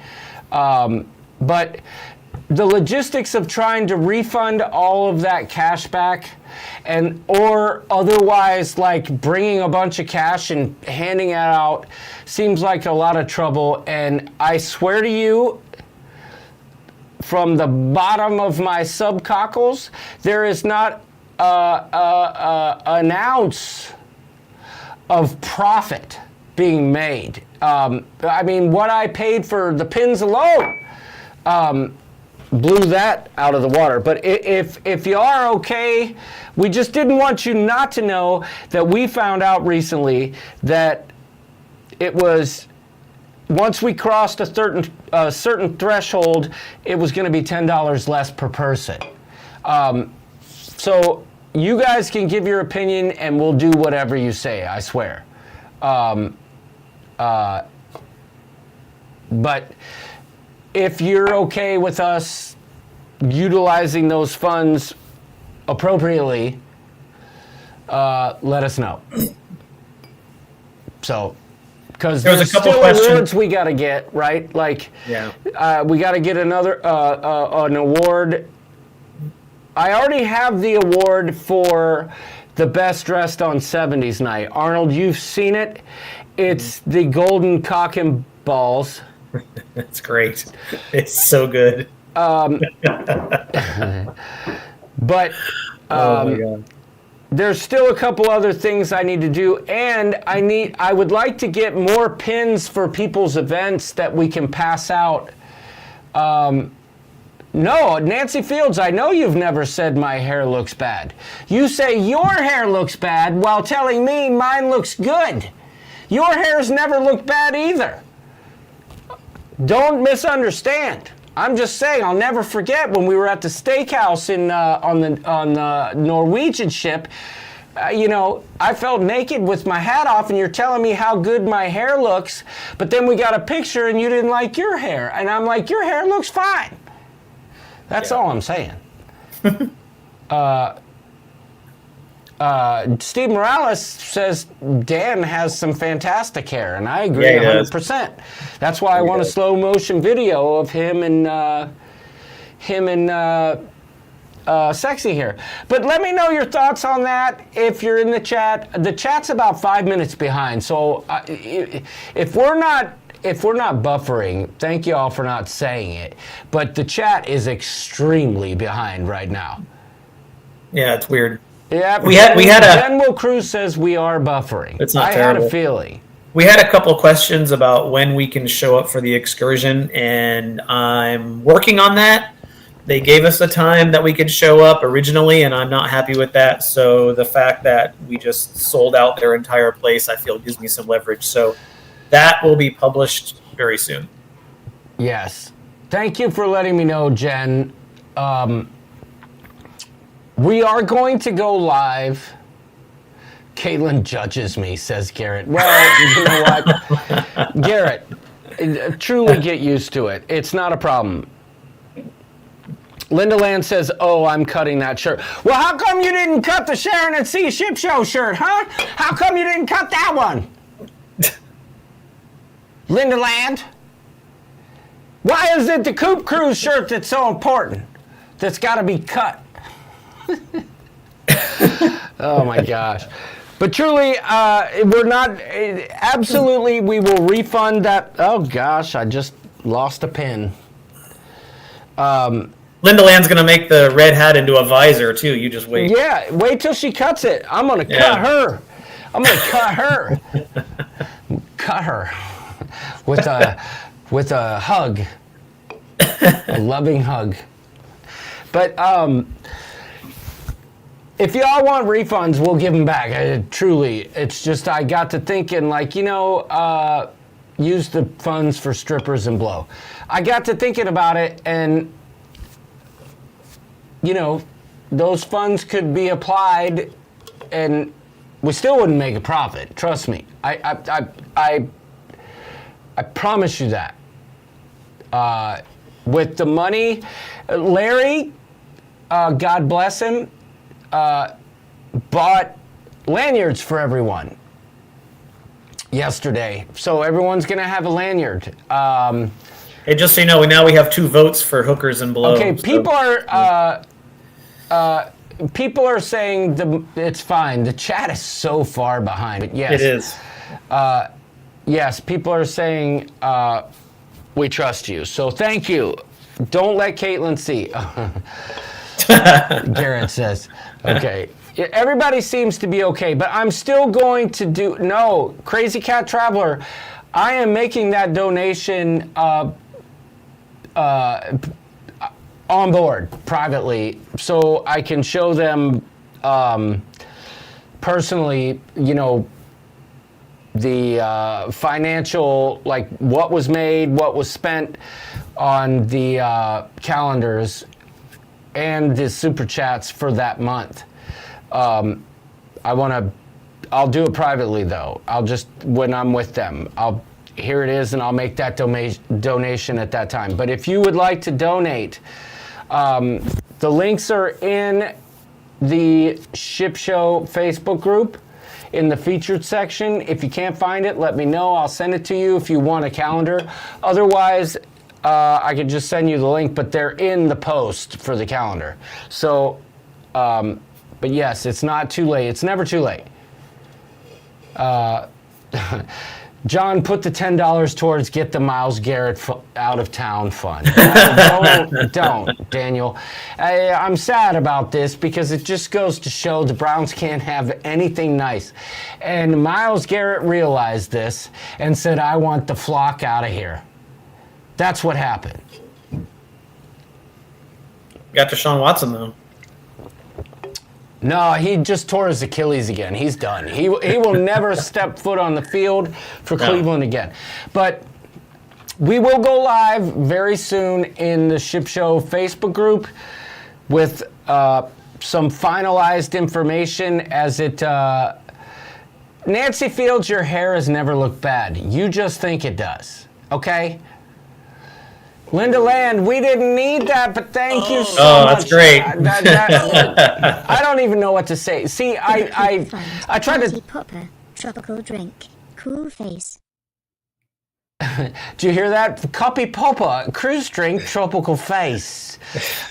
But the logistics of trying to refund all of that cash back, and or otherwise like bringing a bunch of cash and handing it out, seems like a lot of trouble. And I swear to you, from the bottom of my subcockles, there is not an ounce of profit being made. I mean, what I paid for the pins alone blew that out of the water. But if you are okay, we just didn't want you not to know that we found out recently that it was, once we crossed a certain threshold, it was going to be $10 less per person. So you guys can give your opinion and we'll do whatever you say, I swear. But if you're okay with us utilizing those funds appropriately, let us know. So, because there's still awards we got to get, right? Like, we got to get another an award. I already have the award for the best dressed on 70s night. Arnold, you've seen it. It's the golden cock and balls. That's great. It's so good. But oh my God. There's still a couple other things I need to do, and I would like to get more pins for people's events that we can pass out. No, Nancy Fields, I know you've never said my hair looks bad. You say your hair looks bad while telling me mine looks good. Your hair's never looked bad either. Don't misunderstand. I'm just saying, I'll never forget when we were at the steakhouse on the Norwegian ship. I felt naked with my hat off, and you're telling me how good my hair looks, but then we got a picture and you didn't like your hair. And I'm like, your hair looks fine. That's all I'm saying. Steve Morales says Dan has some fantastic hair, and I agree 100%. That's why I want a slow motion video of him and him and Sexy here. But let me know your thoughts on that if you're in the chat. The chat's about 5 minutes behind, so if we're not buffering, thank you all for not saying it. But the chat is extremely behind right now. Yeah, it's weird. Yeah, we had a General Cruise says we are buffering. It's not I terrible. had a feeling. We had a couple questions about when we can show up for the excursion, and I'm working on that. They gave us a time that we could show up originally, and I'm not happy with that. So the fact that we just sold out their entire place, I feel gives me some leverage. So that will be published very soon. Yes. Thank you for letting me know, Jen. We are going to go live. Caitlin judges me, says Garrett. Well, you know what? Garrett, truly get used to it. It's not a problem. Linda Land says, oh, I'm cutting that shirt. Well, how come you didn't cut the Sharon at Sea Ship Show shirt, huh? How come you didn't cut that one? Linda Land? Why is it the Coop Cruise shirt that's so important? That's got to be cut. Oh, my gosh. But truly, we're not, absolutely, we will refund that. Oh, gosh, I just lost a pin. Linda Land's going to make the red hat into a visor, too. You just wait. Yeah, wait till she cuts it. I'm going to cut her. I'm going to cut her. Cut her. With a hug. A loving hug. But, if y'all want refunds, we'll give them back. Truly, it's just I got to thinking, like, use the funds for strippers and blow. I got to thinking about it, and, those funds could be applied, and we still wouldn't make a profit. Trust me. I promise you that. With the money, Larry, God bless him, bought lanyards for everyone yesterday. So everyone's going to have a lanyard. Hey, just so you know, now we have 2 votes for hookers and blow. Okay, people are saying it's fine. The chat is so far behind it. Yes. It is. Yes, people are saying we trust you. So thank you. Don't let Caitlin see. Garrett says, okay. Everybody seems to be okay, but I'm still going to do, no, Crazy Cat Traveler, I am making that donation on board privately so I can show them personally, the financial, like what was made, what was spent on the calendars and the super chats for that month. I'll do it privately though. I'll just, when I'm with them, here it is, and I'll make that donation at that time. But if you would like to donate, the links are in the Ship Show Facebook group in the featured section. If you can't find it, let me know. I'll send it to you if you want a calendar. Otherwise, I could just send you the link, but they're in the post for the calendar. So, but yes, it's not too late. It's never too late. John, put the $10 towards get the Miles Garrett out of town fund. Don't, Daniel. I'm sad about this because it just goes to show the Browns can't have anything nice. And Miles Garrett realized this and said, I want the flock out of here. That's what happened. Got Deshaun Watson, though. No, he just tore his Achilles again. He's done. He will never step foot on the field for Cleveland again. But we will go live very soon in the Ship Show Facebook group with some finalized information as it... Nancy Fields, your hair has never looked bad. You just think it does, okay? Linda Land, we didn't need that, but thank you so much. That's great. I don't even know what to say. See, I tried to... Popper, tropical drink, cool face. Do you hear that? Copy Popper, cruise drink, tropical face.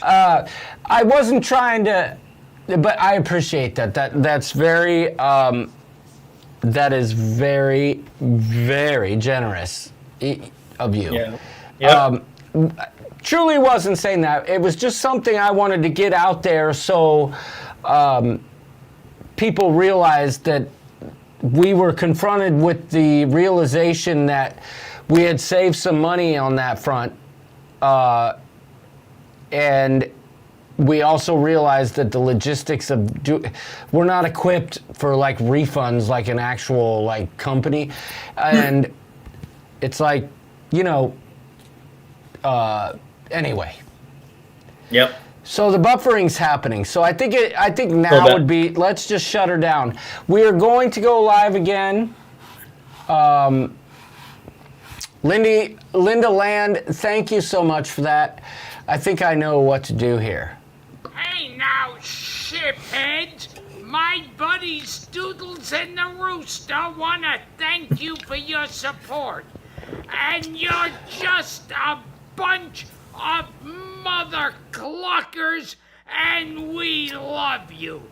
I wasn't trying to, but I appreciate that. That's very, that is very, very generous of you. Yeah. Yep. Truly wasn't saying that. It was just something I wanted to get out there so people realized that we were confronted with the realization that we had saved some money on that front. And we also realized that the logistics of we're not equipped for like refunds like an actual like company. And it's like, you know, anyway. Yep. So the buffering's happening. So I think now would be, let's just shut her down. We are going to go live again. Linda Land, thank you so much for that. I think I know what to do here. Hey now, shipheads! My buddies Doodles and the Rooster want to thank you for your support. And you're just a bunch of mother cluckers, and we love you.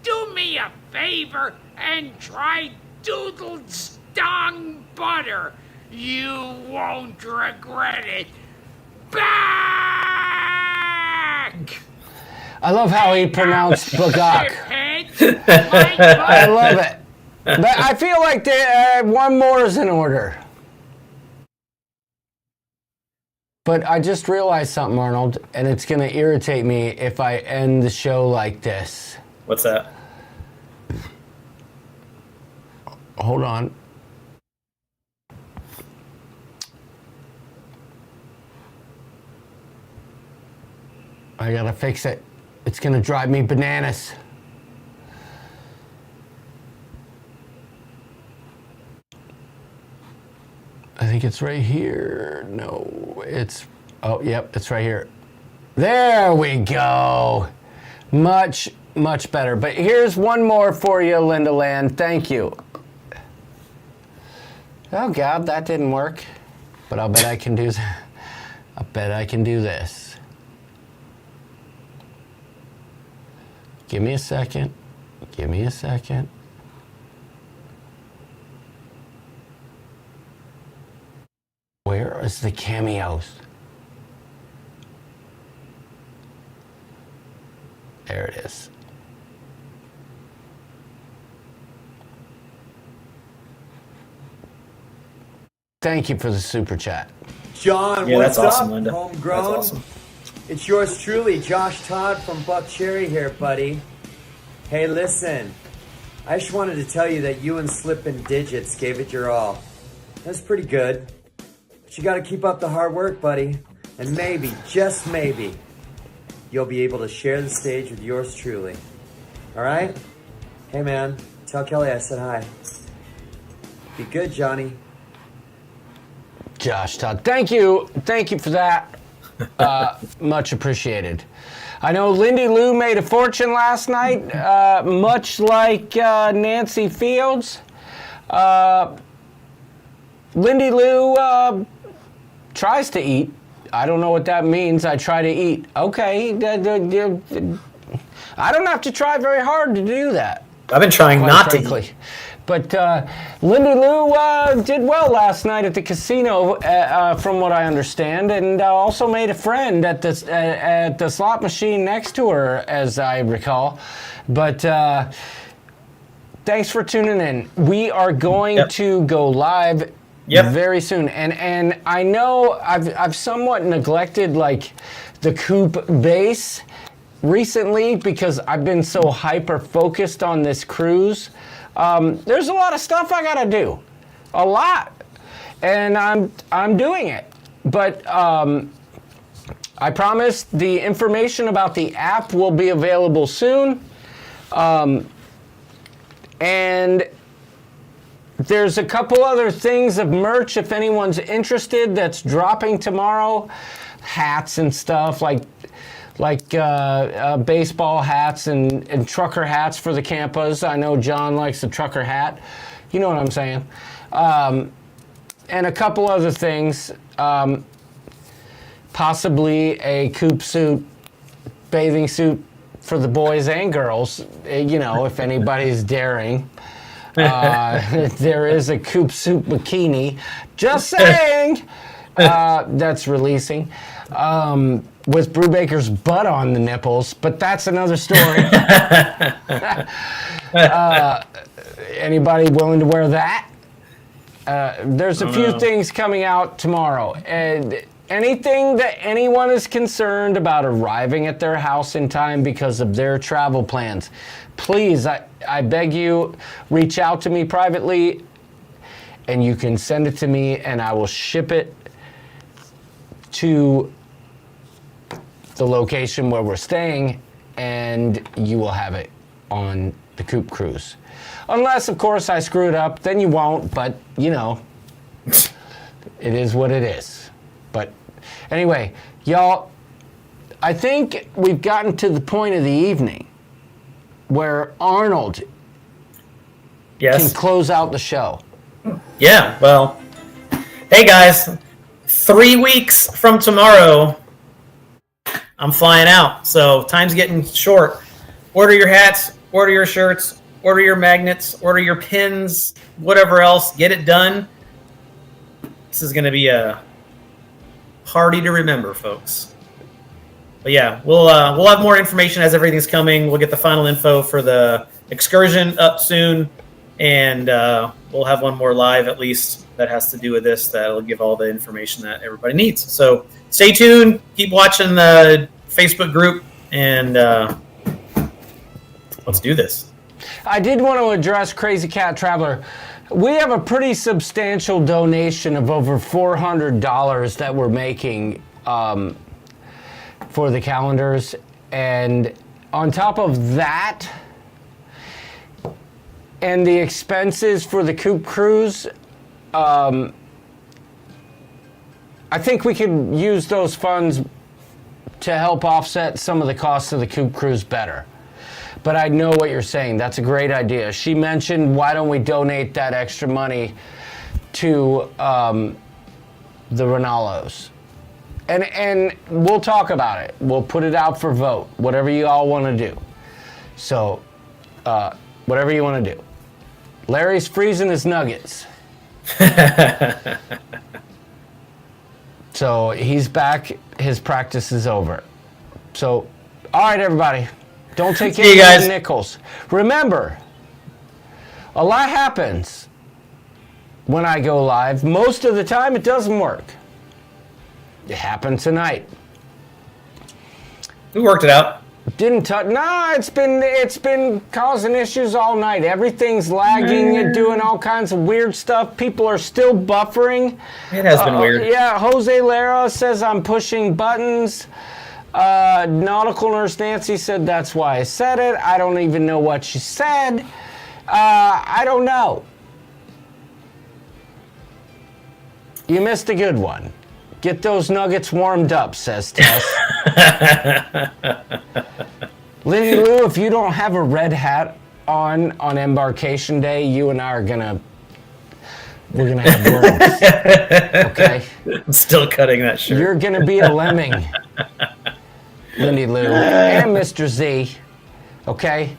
Do me a favor and try Doodle's Dong Butter. You won't regret it. Back! I love how he pronounced Bagak. Shipheads, I love it. But I feel like one more is in order. But I just realized something, Arnold, and it's going to irritate me if I end the show like this. What's that? Hold on. I got to fix it. It's going to drive me bananas. I think it's right here. No, it's, oh, yep, it's right here. There we go. Much, much better. But here's one more for you, Linda Land. Thank you. Oh, God, that didn't work. But I'll bet I can do that. I bet I can do this. Give me a second. Give me a second. Where is the cameos? There it is. Thank you for the super chat. John, Yeah, what's that's awesome, up? Linda. Homegrown. That's awesome. It's yours truly, Josh Todd from Buck Cherry here, buddy. Hey, listen. I just wanted to tell you that you and Slippin' Digits gave it your all. That's pretty good. But you gotta keep up the hard work, buddy. And maybe, just maybe, you'll be able to share the stage with yours truly. Alright? Hey, man. Tell Kelly I said hi. Be good, Johnny. Josh Todd, thank you for that. Much appreciated. I know Lindy Lou made a fortune last night, much like Nancy Fields. Lindy Lou tries to eat. I don't know what that means. I try to eat. Okay, I don't have to try very hard to do that. I've been trying not to eat. But Lindy Lou did well last night at the casino, from what I understand, and also made a friend at the slot machine next to her, as I recall. But thanks for tuning in. We are going to go live very soon, and I know I've somewhat neglected like the Coop base recently because I've been so hyper focused on this cruise. There's a lot of stuff I gotta do, a lot, and I'm doing it. But I promise the information about the app will be available soon, and there's a couple other things of merch if anyone's interested that's dropping tomorrow, hats and stuff like baseball hats and trucker hats for the Campas. I know John likes the trucker hat. You know what I'm saying. and a couple other things. Possibly a Coop suit, bathing suit for the boys and girls, if anybody's daring. There is a Coop suit bikini. Just saying! That's releasing. With Brubaker's butt on the nipples, but that's another story. Anybody willing to wear that? There's a few things coming out tomorrow. And anything that anyone is concerned about arriving at their house in time because of their travel plans, please, I beg you, reach out to me privately, and you can send it to me, and I will ship it to the location where we're staying, and you will have it on the Coop Cruise. Unless, of course, I screw it up, then you won't, but, it is what it is. But anyway, y'all, I think we've gotten to the point of the evening where Arnold can close out the show. Yeah, well, hey guys, 3 weeks from tomorrow, I'm flying out, so time's getting short. Order your hats, order your shirts, order your magnets, order your pins, whatever else. Get it done. This is going to be a party to remember, folks. But yeah, we'll have more information as everything's coming. We'll get the final info for the excursion up soon, and we'll have one more live at least that has to do with this. That'll give all the information that everybody needs. So stay tuned. Keep watching the Facebook group, and let's do this. I did want to address Crazy Cat Traveler. We have a pretty substantial donation of over $400 that we're making for the calendars. And on top of that, and the expenses for the Coop Cruise, I think we could use those funds to help offset some of the costs of the Coop Cruise better. But I know what you're saying. That's a great idea. She mentioned, why don't we donate that extra money to the Ronaldos? And we'll talk about it. We'll put it out for vote, whatever you all want to do. So, whatever you want to do. Larry's freezing his nuggets. So he's back. His practice is over. So, all right, everybody. Don't take any nickels. Remember, a lot happens when I go live. Most of the time, it doesn't work. It happened tonight. We worked it out. Didn't touch. No, it's been causing issues all night. Everything's lagging. You're doing all kinds of weird stuff. People are still buffering. It has been weird. Yeah, Jose Lara says I'm pushing buttons. Nautical Nurse Nancy said that's why I said it. I don't even know what she said. I don't know. You missed a good one. Get those nuggets warmed up, says Tess. Lindy Lou, if you don't have a red hat on embarkation day, you and I are we're gonna have worms. Okay? I'm still cutting that shirt. You're gonna be a lemming. Lindy Lou and Mr. Z, okay?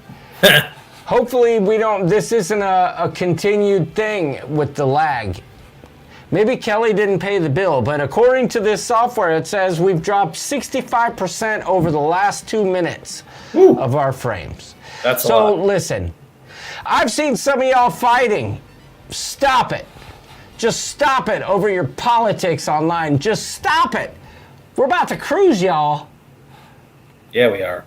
Hopefully this isn't a continued thing with the lag. Maybe Kelly didn't pay the bill, but according to this software, it says we've dropped 65% over the last 2 minutes of our frames. That's a lot. So listen, I've seen some of y'all fighting. Stop it. Just stop it over your politics online. Just stop it. We're about to cruise, y'all. Yeah, we are.